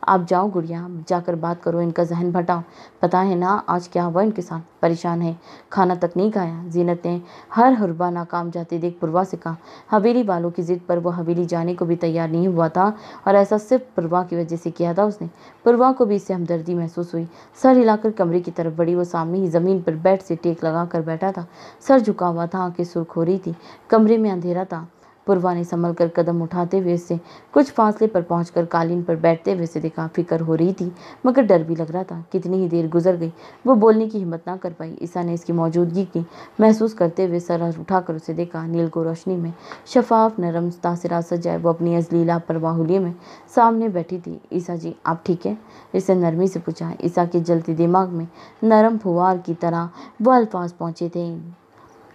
आप जाओ गुड़िया, जाकर बात करो, इनका जहन भटाओ। पता है ना आज क्या हुआ इनके साथ? परेशान है, खाना तक नहीं खाया। जीनत ने हर हुर्बा नाकाम जाते देख पुरवा से कहा। हवेली वालों की जिद पर वो हवेली जाने को भी तैयार नहीं हुआ था और ऐसा सिर्फ पुरवा की वजह से किया था उसने। पुरवा को भी इससे हमदर्दी महसूस हुई। सर हिलाकर कमरे की तरफ बढ़ी। वो सामने ही ज़मीन पर बेड से टेक लगा कर बैठा था। सर झुका हुआ था, आंखें सुर्ख हो रही थी। कमरे में अंधेरा था। पुरवा ने संभल कर कदम उठाते हुए इससे कुछ फासले पर पहुंचकर कालीन पर बैठते हुए से देखा। फिक्र हो रही थी मगर डर भी लग रहा था। कितनी ही देर गुजर गई वो बोलने की हिम्मत ना कर पाई। ईसा ने इसकी मौजूदगी की महसूस करते हुए सर उठाकर उसे देखा। नील को रोशनी में शफाफ नरम तासिरा सजाए वो अपनी अजलीला परवाहुलिये में सामने बैठी थी। ईसा जी, आप ठीक है? इसे नरमी से पूछा। ईसा के जलते दिमाग में नरम फुवार की तरह वो अल्फाज पहुंचे थे।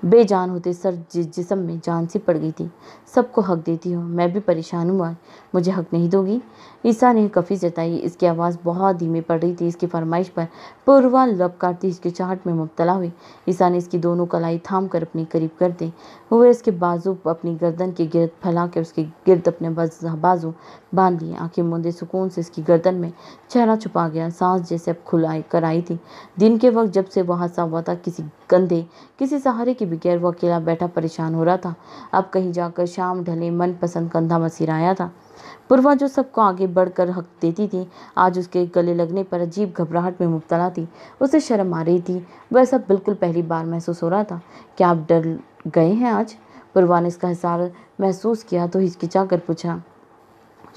बेजान होते सर जिस्म में जान सी पड़ गई थी। सबको हक देती हूँ, मैं भी परेशान हूँ। आज मुझे हक नहीं दोगी? ईसा ने कफ़ी जताई। इसकी आवाज़ बहुत धीमी पड़ रही थी। इसकी फरमाइश पर पूर्वा लब काटती हिचकिचाहट में मुब्तला हुई। ईसा ने इसकी दोनों कलाई थाम कर अपनी करीब करते हुए इसके बाजू अपनी गर्दन के गिर्द फैला के उसके गिर्द अपने बाजू बांध लिए। आंखें मूंदे सुकून से इसकी गर्दन में चेहरा छुपा गया। सांस जैसे अब खुलाई कर आई थी। दिन के वक्त जब से वो हादसा हुआ था किसी सहारे के बगैर वो अकेला बैठा परेशान हो रहा था। अब कहीं जाकर शाम ढले मनपसंद कंधा मसीर आया था। पूर्वा जो सबको आगे बढ़कर हक देती थी आज उसके गले लगने पर अजीब घबराहट में मुब्तला थी। उसे शर्म आ रही थी। वह सब बिल्कुल पहली बार महसूस हो रहा था। क्या आप डर गए हैं आज? पूर्वा ने इसका हिसार महसूस किया तो हिचकिचा कर पूछा।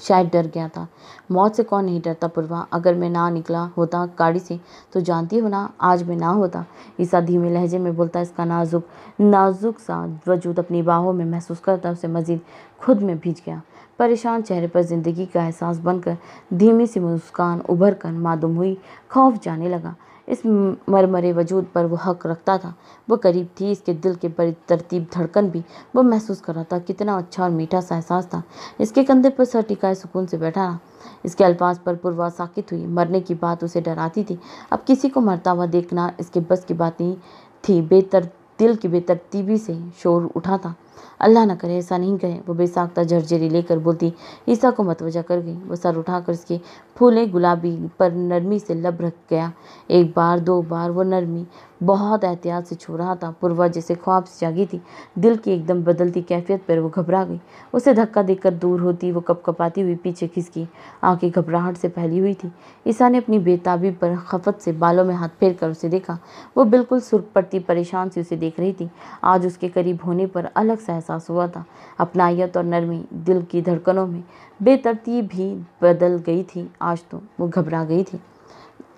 शायद डर गया था। मौत से कौन नहीं डरता पूर्वा, अगर मैं ना निकला होता गाड़ी से तो जानती हो ना, आज मैं ना होता। ईसा धीमे लहजे में बोलता, इसका नाजुक नाजुक सा वजूद अपनी बाहों में महसूस करता उसे मजीद खुद में भीज गया। परेशान चेहरे पर जिंदगी का एहसास बनकर धीमी सी मुस्कान उभर कर मालूम हुई, खौफ जाने लगा। इस मरमरे वजूद पर वो हक रखता था, वो करीब थी, इसके दिल के बड़ी तरतीब धड़कन भी वो महसूस कर रहा था। कितना अच्छा और मीठा सा एहसास था। इसके कंधे पर सर टिकाए सुकून से बैठा रहा। इसके अल्फाज पर पूर्वा साकित हुई। मरने की बात उसे डराती थी, अब किसी को मरता हुआ देखना इसके बस की बात नहीं थी। दिल की बेतरतीबी से शोर उठा था। अल्लाह न करे ऐसा नहीं कहे, वो बेसाख्ता झरझरी लेकर बोलती। ईसा को मतवजा कर गई। वो सर उठाकर उसके फूले गुलाबी पर नरमी से लब रख गया। एक बार दो बार वो नरमी बहुत एहतियात से छू रहा था। पूर्वा जैसे ख्वाब से जागी थी। दिल की एकदम बदलती कैफियत पर वो घबरा गई। उसे धक्का देकर दूर होती वो कपकपाती हुई पीछे खिसकी, आंखें घबराहट से फैली हुई थी। ईसा ने अपनी बेताबी पर खफत से बालों में हाथ फेर कर उसे देखा। वो बिल्कुल सुर्ख पड़ती परेशान सी उसे देख रही थी। आज उसके करीब होने पर अलग सा एहसास हुआ था। अपनायत और नरमी दिल की धड़कनों में बेतरतीब भी बदल गई थी। आज तो वो घबरा गई थी।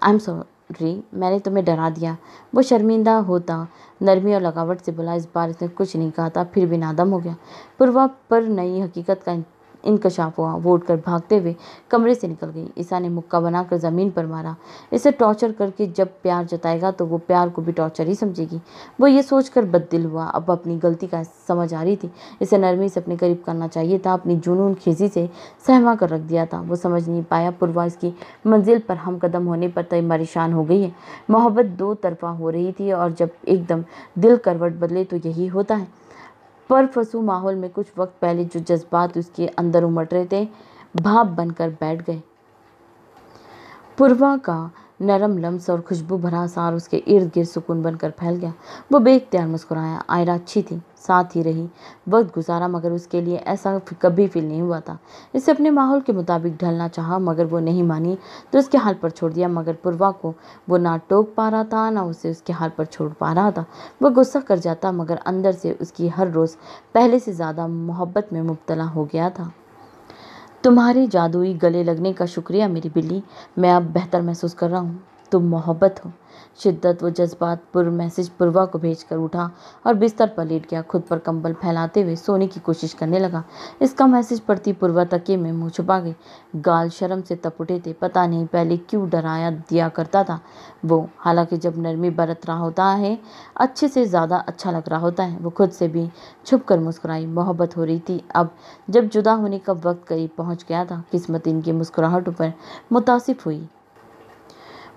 आई एम सॉरी, मैंने तुम्हें डरा दिया। वो शर्मिंदा होता नरमी और लगावट से बोला। इस बार इसने कुछ नहीं कहा था, फिर भी नादम हो गया। पूर्वा पर नई हकीकत का इंकशाफ हुआ। वो उठकर भागते हुए कमरे से निकल गई। ईसा ने मुक्का बनाकर ज़मीन पर मारा। इसे टॉर्चर करके जब प्यार जताएगा तो वो प्यार को भी टॉर्चर ही समझेगी। वो ये सोचकर बददिल हुआ। अब अपनी गलती का समझ आ रही थी। इसे नरमी से अपने करीब करना चाहिए था, अपनी जुनून खेजी से सहमा कर रख दिया था। वो समझ नहीं पाया पूर्वा इसकी मंजिल पर हम कदम होने पर तय परेशान हो गई है। मोहब्बत दो तरफा हो रही थी और जब एकदम दिल करवट बदले तो यही होता है। पर फंसू माहौल में कुछ वक्त पहले जो जज्बात उसके अंदर उमड़ रहे थे, भाप बनकर बैठ गए। पूर्वा का नरम लम्स और खुशबू भरा सार उसके इर्द गिर्द सुकून बनकर फैल गया। वो बेख्तियार मुस्कुराया। आयरा अच्छी थी, साथ ही रही, वक्त गुजारा, मगर उसके लिए ऐसा कभी फील नहीं हुआ था। इसे अपने माहौल के मुताबिक ढलना चाहा, मगर वो नहीं मानी तो उसके हाल पर छोड़ दिया। मगर पूर्वा को वो ना टोक पा रहा था, ना उसे उसके हाल पर छोड़ पा रहा था। वो गुस्सा कर जाता, मगर अंदर से उसकी हर रोज़ पहले से ज़्यादा मोहब्बत में मुब्तला हो गया था। तुम्हारे जादुई गले लगने का शुक्रिया मेरी बिल्ली, मैं अब बेहतर महसूस कर रहा हूँ। तुम मोहब्बत हो। शिद्दत व जज्बात पुर मैसेज पूर्वा को भेजकर उठा और बिस्तर पर लेट गया। खुद पर कंबल फैलाते हुए सोने की कोशिश करने लगा। इसका मैसेज पढ़ती पूर्वा तकिए में मुंह छुपा गई। गाल शर्म से तप उठे थे। पता नहीं पहले क्यों डराया दिया करता था वो। हालांकि जब नरमी बरत रहा होता है, अच्छे से ज़्यादा अच्छा लग रहा होता है। वो खुद से भी छुप कर मुस्कुराई। मोहब्बत हो रही थी। अब जब जुदा होने का वक्त करीब पहुंच गया था, किस्मत इनकी मुस्कुराहटों पर मुतासिफ हुई।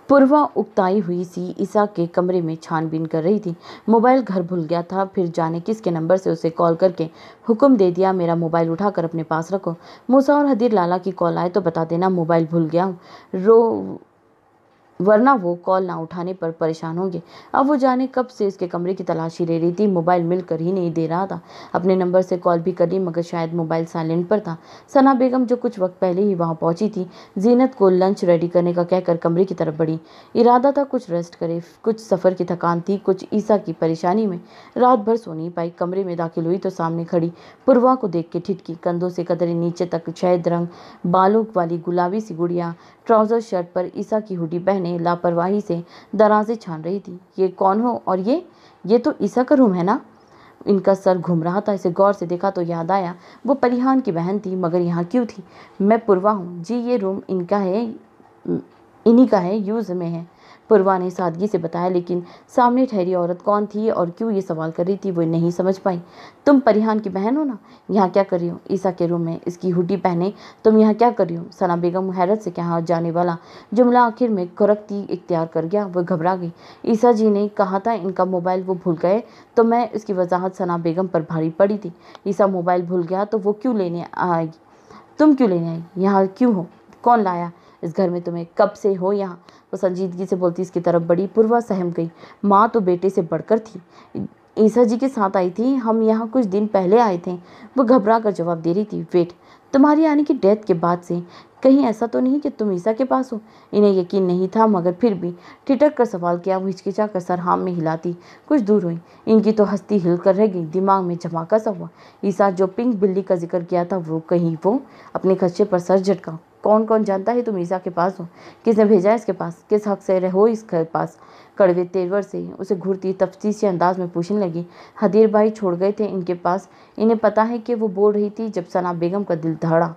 पूर्वा उकताई हुई सी ईसा के कमरे में छानबीन कर रही थी। मोबाइल घर भूल गया था। फिर जाने किसके नंबर से उसे कॉल करके हुक्म दे दिया, मेरा मोबाइल उठाकर अपने पास रखो। मूसा और हदीर लाला की कॉल आए तो बता देना मोबाइल भूल गया हूँ, वरना वो कॉल ना उठाने पर परेशान होंगे। अब वो जाने कब से इसके कमरे की तलाशी ले रही थी। मोबाइल मिलकर ही नहीं दे रहा था। अपने नंबर से कॉल भी करी, मगर शायद मोबाइल साइलेंट पर था। सना बेगम जो कुछ वक्त पहले ही वहां पहुंची थी, जीनत को लंच रेडी करने का कहकर कमरे की तरफ बढ़ी। इरादा था कुछ रेस्ट करे, कुछ सफ़र की थकान थी, कुछ ईसा की परेशानी में। रात भर सो नहीं पाई। कमरे में दाखिल हुई तो सामने खड़ी पूर्वा को देख के ठिठकी। कंधों से कतरे नीचे तक शहद रंग बालों वाली गुलाबी सी गुड़िया ट्राउजर शर्ट पर ईसा की हुडी पहने लापरवाही से दराजे छान रही थी। ये कौन हो? और ये तो ईसा का रूम है ना? इनका सर घूम रहा था। इसे गौर से देखा तो याद आया वो परिहान की बहन थी, मगर यहाँ क्यों थी? मैं पूर्वा हूँ जी, ये रूम इनका है, इन्हीं का है, यूज़ में है, पूर्वा ने सादगी से बताया। लेकिन सामने ठहरी औरत कौन थी और क्यों ये सवाल कर रही थी वो नहीं समझ पाई। तुम परिहान की बहन हो ना? यहाँ क्या कर रही हो? ईसा के रूम में इसकी हुडी पहने तुम यहाँ क्या कर रही हो? सना बेगम हैरत से कहा जाने वाला जुमला आखिर में कुरक्ती इख्तियार कर गया। वो घबरा गई। ईसा जी ने कहा था इनका मोबाइल वो भूल गए, तो मैं इसकी वजाहत सना बेगम पर भारी पड़ी थी। ईसा मोबाइल भूल गया तो वो क्यों लेने आएगी? तुम क्यों लेने आई? यहाँ क्यों हो? कौन लाया इस घर में तुम्हें? कब से हो यहाँ? वो संजीदगी से बोलती इसकी तरफ बढ़ी। पूर्वा सहम गई। माँ तो बेटे से बढ़कर थी। ईसा जी के साथ आई थी, हम यहाँ कुछ दिन पहले आए थे। वो घबरा कर जवाब दे रही थी। वेट, तुम्हारी आने की डेथ के बाद से कहीं ऐसा तो नहीं कि तुम ईसा के पास हो? इन्हें यकीन नहीं था, मगर फिर भी ठिठक कर सवाल किया। वो हिचकिचा कर सर हाँ में हिलाती कुछ दूर हुई। इनकी तो हस्ती हिलकर रह गई, दिमाग में धमाका सा हुआ। ईसा जो पिंक बिल्ली का जिक्र किया था, वो कहीं वो अपने खच्चे पर सर झटका। कौन कौन जानता है तुम ईसा के पास हो? किसने भेजा है इसके पास? किस हक से रहो इसके पास? कड़वे तेवर से उसे घूरती तफ्तीशी अंदाज में पूछने लगी। हदीर भाई छोड़ गए थे इनके पास। इन्हें पता है कि वो बोल रही थी जब सना बेगम का दिल धड़ा।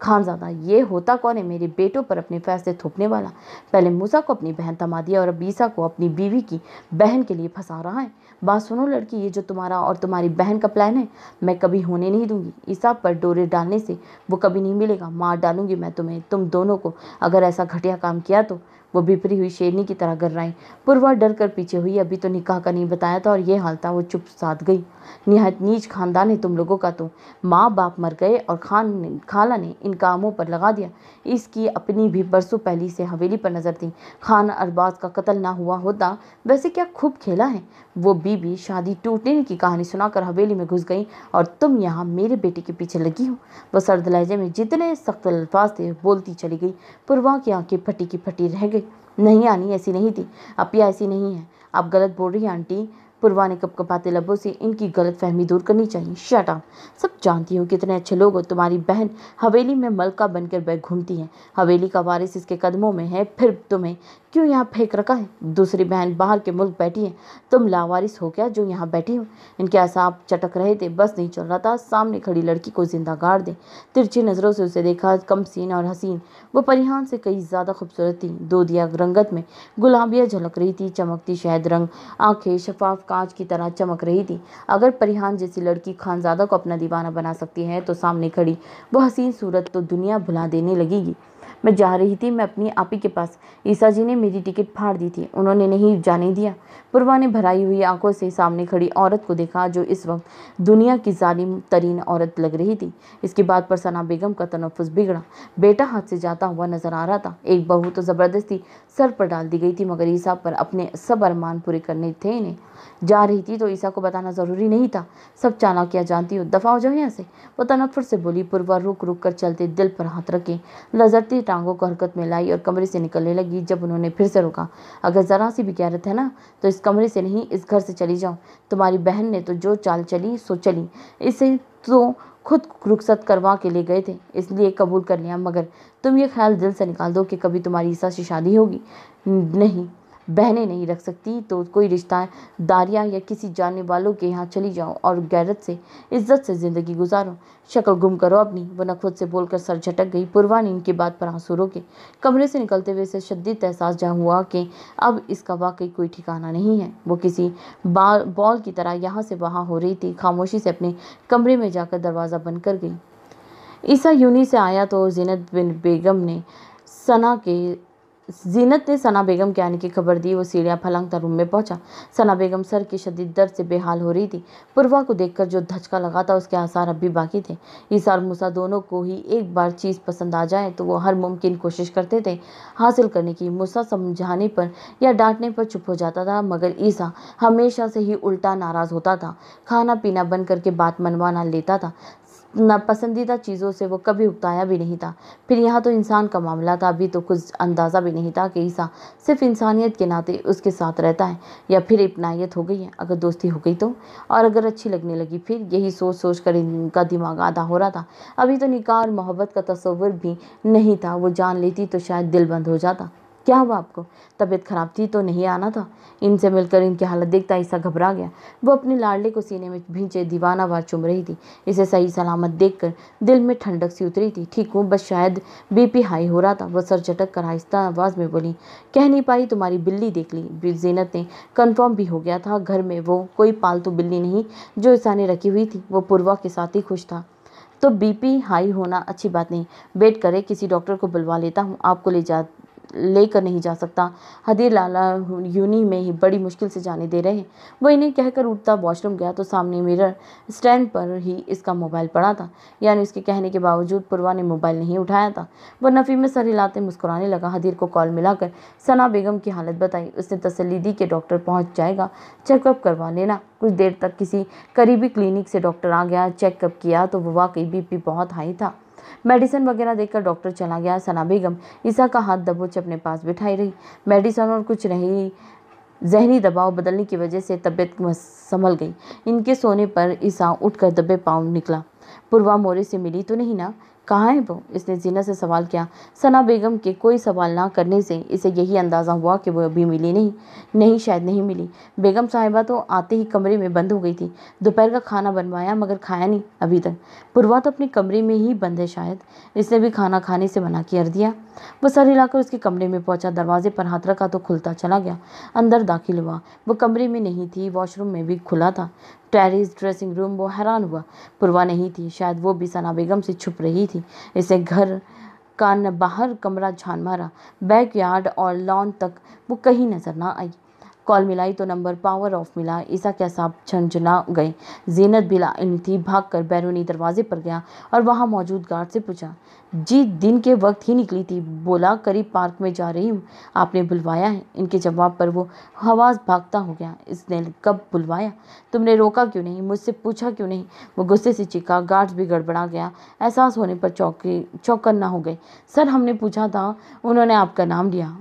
खानज़ादा, ये होता कौन है मेरे बेटों पर अपने फैसले थोपने वाला? पहले मूसा को अपनी बहन थमा दिया और अब ईसा को अपनी बीवी की बहन के लिए फंसा रहा है। बात सुनो लड़की, ये जो तुम्हारा और तुम्हारी बहन का प्लान है, मैं कभी होने नहीं दूंगी। ईसा पर डोरे डालने से वो कभी नहीं मिलेगा। मार डालूंगी मैं तुम्हें, तुम दोनों को, अगर ऐसा घटिया काम किया तो। वो बिफरी हुई शेरनी की तरह गर्राई। पूर्वा डर कर पीछे हुई। अभी तो निकाह का नहीं बताया था और ये हाल था। वो चुप साध गई। निहायत नीच खानदान है तुम लोगों का तो। माँ बाप मर गए और खाला ने इन कामों पर लगा दिया। इसकी अपनी भी बरसों पहले से हवेली पर नजर थी। खान अरबाज का कत्ल ना हुआ होता। वैसे क्या खूब खेला है। वो बीबी शादी टूटने की कहानी सुनाकर हवेली में घुस गई और तुम यहाँ मेरे बेटे के पीछे लगी हो। वह सर्द लहजे में जितने सख्त अल्फाज थे बोलती चली गई। पूर्वा की आंखें फटी की फटी रह गई। नहीं आनी, ऐसी नहीं थी। अपिया ऐसी नहीं है। आप गलत बोल रही हैं आंटी। पूर्वा ने कपकपाते लबों से इनकी गलत फहमी दूर करनी चाहिए। Shut up. सब जानती हो कितने अच्छे लोग हो। तुम्हारी बहन हवेली में मलका बनकर बैठ घूमती है। हवेली का वारिस इसके कदमों में है, फिर तुम्हें क्यों यहाँ फेंक रखा है? दूसरी बहन बाहर के मुल्क बैठी है। तुम लावारिस हो क्या जो यहाँ बैठी हो? इनके असाब चटक रहे थे। बस नहीं चल रहा था सामने खड़ी लड़की को जिंदा गाड़ दे। तिरछी नजरों से उसे देखा। कमसीन और हसीन वो परिहान से कई ज्यादा खूबसूरत थी। दूधिया रंगत में गुलाबिया झलक रही थी। चमकती शहद रंग आंखें शफाफ कांच की तरह चमक रही थी। अगर परिहान जैसी लड़की खानजादा को अपना दीवाना बना सकती है तो सामने खड़ी वो हसीन सूरत तो दुनिया भुला देने लगेगी। मैं जा रही थी, मैं अपनी आपी के पास। ईसा जी ने मेरी टिकट फाड़ दी थी, उन्होंने नहीं जाने दिया। पूर्वा ने भराई हुई आंखों से सामने खड़ी औरत को देखा जो इस वक्त दुनिया की जालिम तरीन औरत लग रही थी। इसकी बात पर सना बेगम का तनफ्फुस बिगड़ा। बेटा हाथ से जाता हुआ नजर आ रहा था। एक बहू तो जबरदस्ती सर पर डाल दी गई थी, मगर ईसा पर अपने सब अरमान पूरे करने थे इन्हें। जा रही थी तो ईसा को बताना जरूरी नहीं था। सब चालाकियां जानती हो, दफा हो जाओ यहाँ से। वो तनफ्फुर से बोली। पूर्वा रुक रुक कर चलते दिल पर हाथ रखे लजरती टांगों को हरकत में लाई और कमरे से निकलने लगी। जब उन्होंने फिर से रोका, अगर जरा सी भी गैरत है ना तो इस कमरे से नहीं, इस घर से चली जाओ। तुम्हारी बहन ने तो जो चाल चली सो चली। इसे तो खुद रुखसत करवा के ले गए थे, इसलिए कबूल कर लिया। मगर तुम ये ख्याल दिल से निकाल दो कि कभी तुम्हारी ईसा से शादी होगी। नहीं, बहनें नहीं रख सकती तो कोई रिश्ता दारिया या किसी जानने वालों के यहाँ चली जाओ और गैरत से इज्जत से जिंदगी गुजारो। शक्ल गुम करो अपनी। वो नखुद से बोलकर सर झटक गई। पूर्वा ने इनकी बात पर आंसू रोके। कमरे से निकलते हुए से शदीद एहसास जहाँ हुआ कि अब इसका वाकई कोई ठिकाना नहीं है। वो किसी बॉल की तरह यहाँ से वहाँ हो रही थी। खामोशी से अपने कमरे में जाकर दरवाज़ा बंद कर गई। ईसा यूनी से आया तो जीनत ने सना बेगम के आने की खबर दी। वो सीढ़ियाँ फलंगता रूम में पहुंचा। सना बेगम सर की शदीद दर्द से बेहाल हो रही थी। पूर्वा को देखकर जो धचका लगा था उसके आसार अब भी बाकी थे। ईसा और मूसा दोनों को ही एक बार चीज़ पसंद आ जाए तो वो हर मुमकिन कोशिश करते थे हासिल करने की। मूसा समझाने पर या डांटने पर चुप हो जाता था, मगर ईसा हमेशा से ही उल्टा नाराज़ होता था। खाना पीना बंद करके बात मनवाना लेता था। न पसंदीदा चीज़ों से वो कभी उकताया भी नहीं था। फिर यहाँ तो इंसान का मामला था। अभी तो कुछ अंदाज़ा भी नहीं था कि ईसा सिर्फ इंसानियत के नाते उसके साथ रहता है या फिर इपनायत हो गई है। अगर दोस्ती हो गई तो, और अगर अच्छी लगने लगी फिर। यही सोच सोच कर इनका दिमाग आधा हो रहा था। अभी तो निकाह और मोहब्बत का तस्वुर भी नहीं था। वो जान लेती तो शायद दिल बंद हो जाता। क्या हुआ आपको? तबीयत खराब थी तो नहीं आना था? इनसे मिलकर इनकी हालत देखता ईसा घबरा गया। वो अपने लाडले को सीने में भींचे दीवानावार चुम रही थी। इसे सही सलामत देखकर दिल में ठंडक सी उतरी थी। ठीक हूँ, बस शायद बीपी हाई हो रहा था। वह सर झटक कर आहिस्ता आवाज में बोली। कह नहीं पाई तुम्हारी बिल्ली देख ली। जीनत ने कन्फर्म भी हो गया था। घर में वो कोई पालतू बिल्ली नहीं जो ईसा ने रखी हुई थी। वो पूर्वा के साथ ही खुश था। तो बीपी हाई होना अच्छी बात नहीं। वेट करे, किसी डॉक्टर को बुलवा लेता हूँ। आपको लेकर नहीं जा सकता। हदीर लाला यूनी में ही बड़ी मुश्किल से जाने दे रहे हैं। वो इन्हें कहकर उठता वॉशरूम गया तो सामने मिरर स्टैंड पर ही इसका मोबाइल पड़ा था। यानी उसके कहने के बावजूद पूर्वा ने मोबाइल नहीं उठाया था। वह नफ़ी में सर हिलाते मुस्कुराने लगा। हदीर को कॉल मिलाकर सना बेगम की हालत बताई। उसने तसल्ली दी कि डॉक्टर पहुंच जाएगा, चेकअप करवा लेना। कुछ देर तक किसी करीबी क्लिनिक से डॉक्टर आ गया। चेकअप किया तो वो वाकई बीपी बहुत हाई था। मेडिसिन वगैरह देकर डॉक्टर चला गया। सना बेगम ईसा का हाथ दबोचे अपने पास बिठाई रही। मेडिसिन और कुछ नहीं जहनी दबाव बदलने की वजह से तबीयत संभल गई। इनके सोने पर ईसा उठकर दबे पाँव निकला। पूर्वा मोरे से मिली तो नहीं ना? कहाँ है वो? इसने जीना से सवाल किया। सना बेगम के कोई सवाल ना करने से इसे यही अंदाज़ा हुआ कि वो अभी मिली नहीं, शायद नहीं मिली। बेगम साहिबा तो आते ही कमरे में बंद हो गई थी। दोपहर का खाना बनवाया मगर खाया नहीं अभी तक। पूर्वा तो अपने कमरे में ही बंद है, शायद इसने भी खाना खाने से मना कर दिया। वो सर हिलाकर उसके कमरे में पहुंचा। दरवाजे पर हाथ रखा तो खुलता चला गया। अंदर दाखिल हुआ। वो कमरे में नहीं थी। वॉशरूम में भी खुला था। Terrace, dressing room. वो हैरान हुआ। पूर्वा नहीं थी। शायद वो भी सना बेगम से छुप रही थी। इसे घर का न बाहर कमरा छान मारा। बैकयार्ड और लॉन तक वो कहीं नजर ना आई। कॉल मिलाई तो नंबर पावर ऑफ मिला। ईसा क्या साहब झंझना गए। जीनत भी लाइन थी। भागकर बैरूनी दरवाजे पर गया और वहां मौजूद गार्ड से पूछा, जी दिन के वक्त ही निकली थी। बोला करीब पार्क में जा रही हूँ, आपने बुलवाया है? इनके जवाब पर वो हवास भागता हो गया। इसने कब बुलवाया? तुमने रोका क्यों नहीं? मुझसे पूछा क्यों नहीं? वो गुस्से से चीखा। गार्ड्स भी गड़बड़ा गया। एहसास होने पर चौकन्ना हो गए। सर हमने पूछा था, उन्होंने आपका नाम लिया।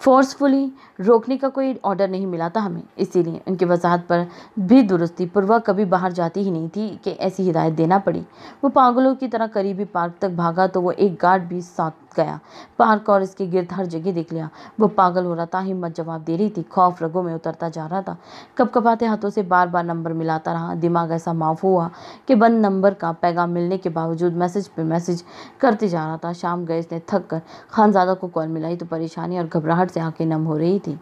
फोर्सफुली रोकने का कोई ऑर्डर नहीं मिला था हमें, इसीलिए। उनकी वजाहत पर भी दुरुस्त थी। पूर्वा कभी बाहर जाती ही नहीं थी कि ऐसी हिदायत देना पड़ी। वो पागलों की तरह करीबी पार्क तक भागा तो वो एक गार्ड भी साथ गया। पार्क और इसके गिर्द हर जगह देख लिया। वो पागल हो रहा था। हिम्मत जवाब दे रही थी। खौफ रगों में उतरता जा रहा था। कपकपाते हाथों से बार बार नंबर मिलाता रहा। दिमाग ऐसा माफ हुआ कि बंद नंबर का पैगाम मिलने के बावजूद मैसेज पे मैसेज करते जा रहा था। शाम गए। इसने थक कर खानजादा को कॉल मिलाई तो परेशानी और घबराहट से आंखें नम हो रही थी।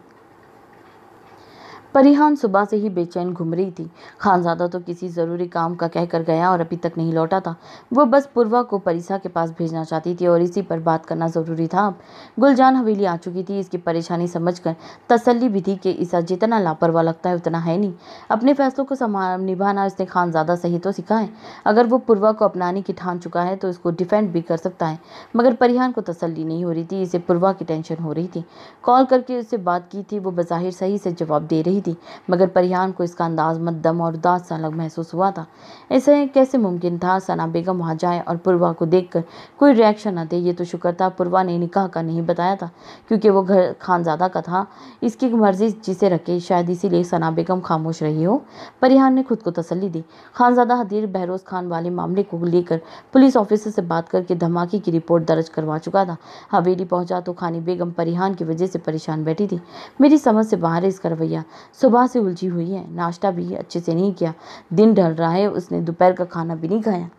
परिहान सुबह से ही बेचैन घूम रही थी। खानजादा तो किसी ज़रूरी काम का कहकर गया और अभी तक नहीं लौटा था। वो बस पूर्वा को परिसा के पास भेजना चाहती थी और इसी पर बात करना ज़रूरी था। अब गुलजान हवेली आ चुकी थी। इसकी परेशानी समझकर तसल्ली भी थी कि ईसा जितना लापरवाह लगता है उतना है नहीं। अपने फैसलों को निभाना इसने खानजादा सही तो सीखा है। अगर वो पूर्वा को अपनाने की ठान चुका है तो इसको डिफेंड भी कर सकता है। मगर परिहान को तसल्ली नहीं हो रही थी। इसे पूर्वा की टेंशन हो रही थी। कॉल करके उससे बात की थी। वो बज़ाहिर सही से जवाब दे रही थी, मगर परिहान को इसका अंदाज मद्दम और उदास सा अलग महसूस हुआ था। ऐसे कैसे मुमकिन था सना बेगम वहां जाए और पूर्वा को देखकर कोई रिएक्शन न दे? ये तो शुक्र था पूर्वा ने निकाह का नहीं बताया था, क्योंकि वो घर खानजादा का था। इसकी मर्जी जिसे रखे, शायद इसीलिए सना बेगम खामोश रही हो। परिहान ने खुद को तसल्ली दी। खानजादा हदीर बहरोज खान वाले मामले को लेकर पुलिस ऑफिसर से बात करके धमाके की रिपोर्ट दर्ज करवा चुका था। हवेली पहुंचा तो खानी बेगम परिहान की वजह से परेशान बैठी थी। मेरी समझ से बाहर है इसका रवैया। सुबह से उलझी हुई है। नाश्ता भी अच्छे से नहीं किया। दिन ढल रहा है। उसने दोपहर का खाना भी नहीं खाया।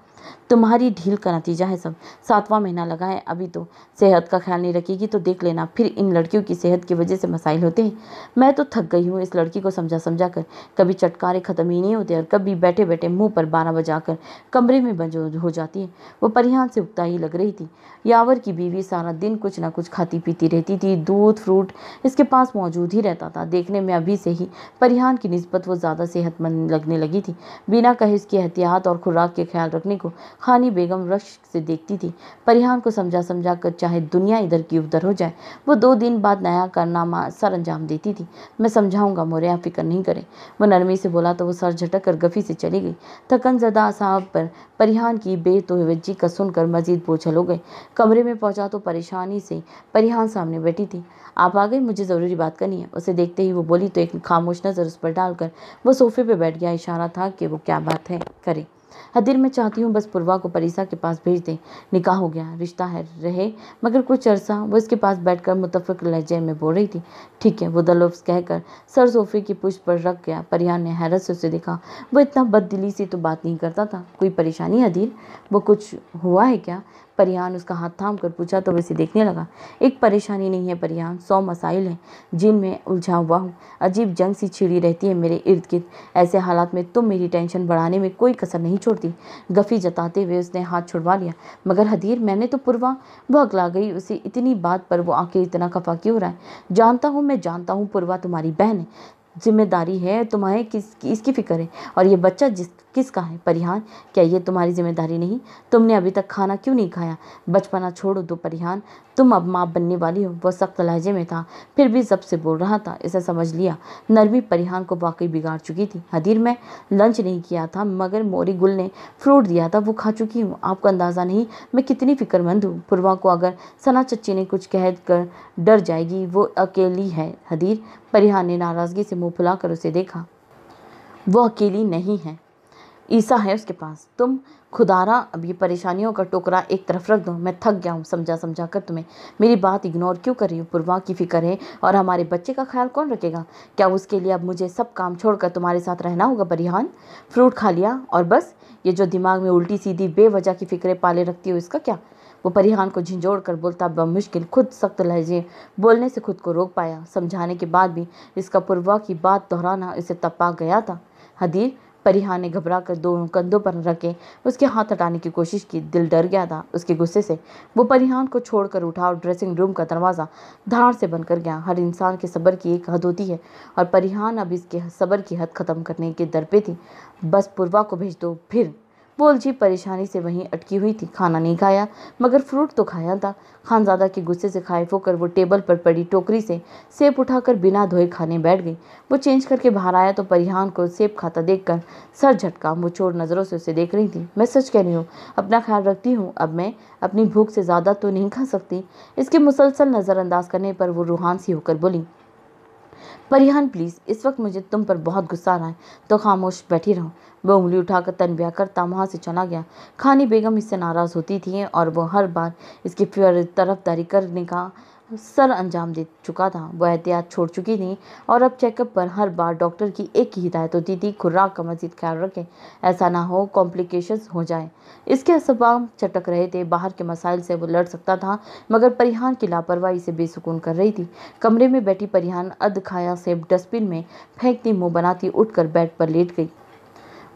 तुम्हारी ढील का नतीजा है सब। 7वां महीना लगा है अभी तो। सेहत का ख्याल नहीं रखेगी तो देख लेना फिर इन लड़कियों की सेहत की वजह से मसाइल होते हैं। मैं तो थक गई हूँ इस लड़की को समझा समझा कर। कभी चटकारे ख़त्म ही नहीं होते और कभी बैठे बैठे मुंह पर 12 बजाकर कमरे में बंद हो जाती है। वो परिहान से उगता ही लग रही थी। यावर की बीवी सारा दिन कुछ ना कुछ खाती पीती रहती थी। दूध फ्रूट इसके पास मौजूद ही रहता था। देखने में अभी से ही परिहान की निस्बत वो ज़्यादा सेहतमंद लगने लगी थी। बिना कहे इसकी एहतियात और खुराक के ख्याल रखने को खानी बेगम रश्क से देखती थी। परिहान को समझा समझा कर चाहे दुनिया इधर की उधर हो जाए, वो 2 दिन बाद नया कारनामा सर अंजाम देती थी। मैं समझाऊंगा मोरे, आप फिक्र नहीं करें। वो नरमी से बोला तो वो सर झटक कर गफी से चली गई। थकन ज़दा साहब पर परिहान की बेतवज्जी का सुनकर मजीद बोझल हो गए। कमरे में पहुंचा तो परेशानी से परिहान सामने बैठी थी। आप आ गए, मुझे ज़रूरी बात करनी है। उसे देखते ही वो बोली तो एक खामोश नज़र उस पर डालकर वो सोफे पे बैठ गया। इशारा था कि वो क्या बात है करे। हदीर, मैं चाहती हूँ बस पूर्वा को परिसा के पास भेज दें। निकाह हो गया, रिश्ता है रहे। मगर कुछ अरसा वो इसके पास बैठकर मुतफिक लहजे में बोल रही थी। ठीक है, वो दलफ्ज़ कहकर सर सोफे की पुष्ट पर रख गया। परिहान ने हैरत से उसे देखा। वो इतना बददिली से तो बात नहीं करता था। कोई परेशानी हदीर? वो कुछ हुआ है क्या? परिहान उसका हाथ थाम कर पूछा तो वैसे देखने लगा। एक परेशानी नहीं है परिहान, 100 मसाइल हैं जिनमें उलझा हुआ हूँ। अजीब जंग सी छिड़ी रहती है मेरे इर्द गिर्द। ऐसे हालात में तुम मेरी टेंशन बढ़ाने में कोई कसर नहीं छोड़ती। गफी जताते हुए उसने हाथ छुड़वा लिया। मगर हदीर, मैंने तो पूर्वा। वो अगला गई। उसे इतनी बात पर वो आखिर इतना खफा क्यों रहा है? जानता हूँ, मैं जानता हूँ पूर्वा तुम्हारी बहन है। जिम्मेदारी है, तुम्हें इसकी फिक्र है, और ये बच्चा किसका है? परिहान, क्या ये तुम्हारी जिम्मेदारी नहीं? तुमने अभी तक खाना क्यों नहीं खाया? बचपना छोड़ो दो परिहान, तुम अब माँ बनने वाली हो। वह सख्त लहजे में था, फिर भी जब से बोल रहा था। इसे समझ लिया, नरमी परिहान को वाकई बिगाड़ चुकी थी। हदीर, मैं लंच नहीं किया था, मगर मोरी गुल ने फ्रूट दिया था, वो खा चुकी हूँ। आपको अंदाज़ा नहीं मैं कितनी फिक्रमंद हूँ। पूर्वा को अगर सना चच्ची ने कुछ कह कर डर जाएगी, वो अकेली है। हदीर, परिहान ने नाराज़गी से मुँह फुलाकर उसे देखा। वो अकेली नहीं है, ईसा है उसके पास। तुम खुदारा, अब ये परेशानियों का टोकरा एक तरफ रख दो। मैं थक गया हूँ समझा कर तुम्हें। मेरी बात इग्नोर क्यों कर रही हो? पूर्वा की फिक्र है, और हमारे बच्चे का ख्याल कौन रखेगा? क्या उसके लिए अब मुझे सब काम छोड़कर तुम्हारे साथ रहना होगा? परिहान, फ्रूट खा लिया और बस? ये जो दिमाग में उल्टी सीधी बेवजह की फिक्रें पाले रखती हो, इसका क्या? वो परिहान को झिंझोड़ कर बोलता बमुश्किल खुद सख्त लहजे बोलने से खुद को रोक पाया। समझाने के बाद भी इसका पूर्वा की बात दोहराना इसे तपा गया था। हदीर, परिहान ने घबरा कर दोनों कंधों पर रखे उसके हाथ हटाने की कोशिश की। दिल डर गया था उसके गुस्से से। वो परिहान को छोड़कर उठा और ड्रेसिंग रूम का दरवाज़ा धार से बंद कर गया। हर इंसान के सब्र की एक हद होती है, और परिहान अब इसके सब्र की हद ख़त्म करने के दर पे थी। बस पूर्वा को भेज दो। फिर बोल जी परेशानी से वहीं अटकी हुई थी। खाना नहीं खाया, मगर फ्रूट तो खाया था। खानज़ादा के गुस्से से खाइफ होकर वो टेबल पर पड़ी टोकरी से सेब उठाकर बिना धोए खाने बैठ गई। वो चेंज करके बाहर आया तो परिहान को सेब खाता देखकर सर झटका। वो चोर नज़रों से उसे देख रही थी। मैं सच कह रही हूँ, अपना ख्याल रखती हूँ। अब मैं अपनी भूख से ज़्यादा तो नहीं खा सकती। इसके मुसलसल नज़रअंदाज करने पर वो रूहान सी होकर बोली, परिहान प्लीज़, इस वक्त मुझे तुम पर बहुत गुस्सा आ रहा है, तो खामोश बैठी रहो। वह उंगली उठाकर तनबिया करता वहाँ से चला गया। खानी बेगम इससे नाराज़ होती थी, और वो हर बार इसकी तरफदारी करने का सर अंजाम दे चुका था। वह एहतियात छोड़ चुकी थी, और अब चेकअप पर हर बार डॉक्टर की एक ही हिदायत होती थी, खुर्राक का मजीद ख्याल रखें, ऐसा ना हो कॉम्प्लिकेशंस हो जाए। इसके असबाब चटक रहे थे। बाहर के मसाइल से वो लड़ सकता था, मगर परिहान की लापरवाही से बेसुकून कर रही थी। कमरे में बैठी परिहान अध खाया सेब डस्टबिन में फेंकती मुँह बनाती उठकर बेड पर लेट गई।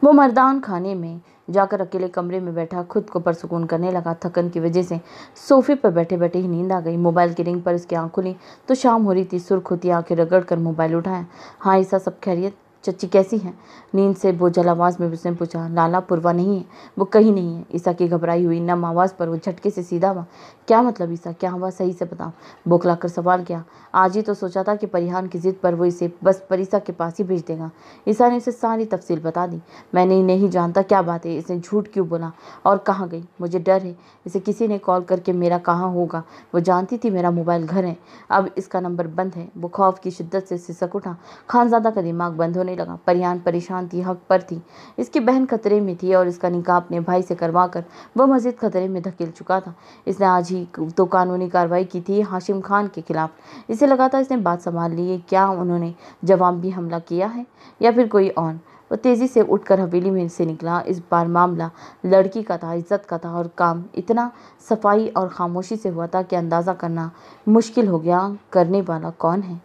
वो मर्दान खाने में जाकर अकेले कमरे में बैठा खुद को परसुकून करने लगा। थकन की वजह से सोफे पर बैठे बैठे ही नींद आ गई। मोबाइल की रिंग पर उसकी आंख खुली तो शाम हो रही थी। सुर्ख होती आंखें रगड़ कर मोबाइल उठाया। हाँ ईसा, सब खैरियत? चच्ची कैसी हैं? नींद से बोझल आवाज़ में उसने पूछा। लाला, पूर्वा नहीं है, वो कहीं नहीं है। ईसा की घबराई हुई नम आवाज़ पर वो झटके से सीधा हुआ। क्या मतलब ईसा, क्या हुआ? सही से बताओ। बौखला कर सवाल किया। आज ही तो सोचा था कि परिहान की जिद पर वो इसे बस परिसा के पास ही भेज देगा। ईसा ने उसे सारी तफसील बता दी। मैंने नहीं जानता क्या बात है, इसने झूठ क्यों बोला और कहाँ गई? मुझे डर है इसे किसी ने कॉल करके मेरा कहाँ होगा। वो जानती थी मेरा मोबाइल घर है, अब इसका नंबर बंद है। वो खौफ की शिद्दत से सिसक उठा। खानज़ादा का दिमाग बंद होने लगा। परिहान परेशान थी, हक पर थी। इसकी बहन खतरे में थी, और इसका निकाह अपने भाई से करवाकर वह मजीद खतरे में धकेल चुका था। इसने आज ही तो कानूनी कार्रवाई की थी हाशिम खान के खिलाफ। इसे लगा था इसने बात संभाल ली है। क्या उन्होंने जवाबी हमला किया है या फिर कोई और? वो तेज़ी से उठकर हवेली में से निकला। इस बार मामला लड़की का था, इज्जत का था, और काम इतना सफाई और खामोशी से हुआ था कि अंदाज़ा करना मुश्किल हो गया करने वाला कौन है।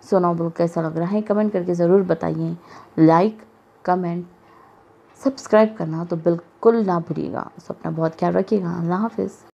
सो नॉवल कैसा लग रहा है कमेंट करके ज़रूर बताइए। लाइक, कमेंट, सब्सक्राइब करना तो बिल्कुल ना भूलिएगा। सो अपना बहुत ख्याल रखिएगा। अल्लाह हाफिज़।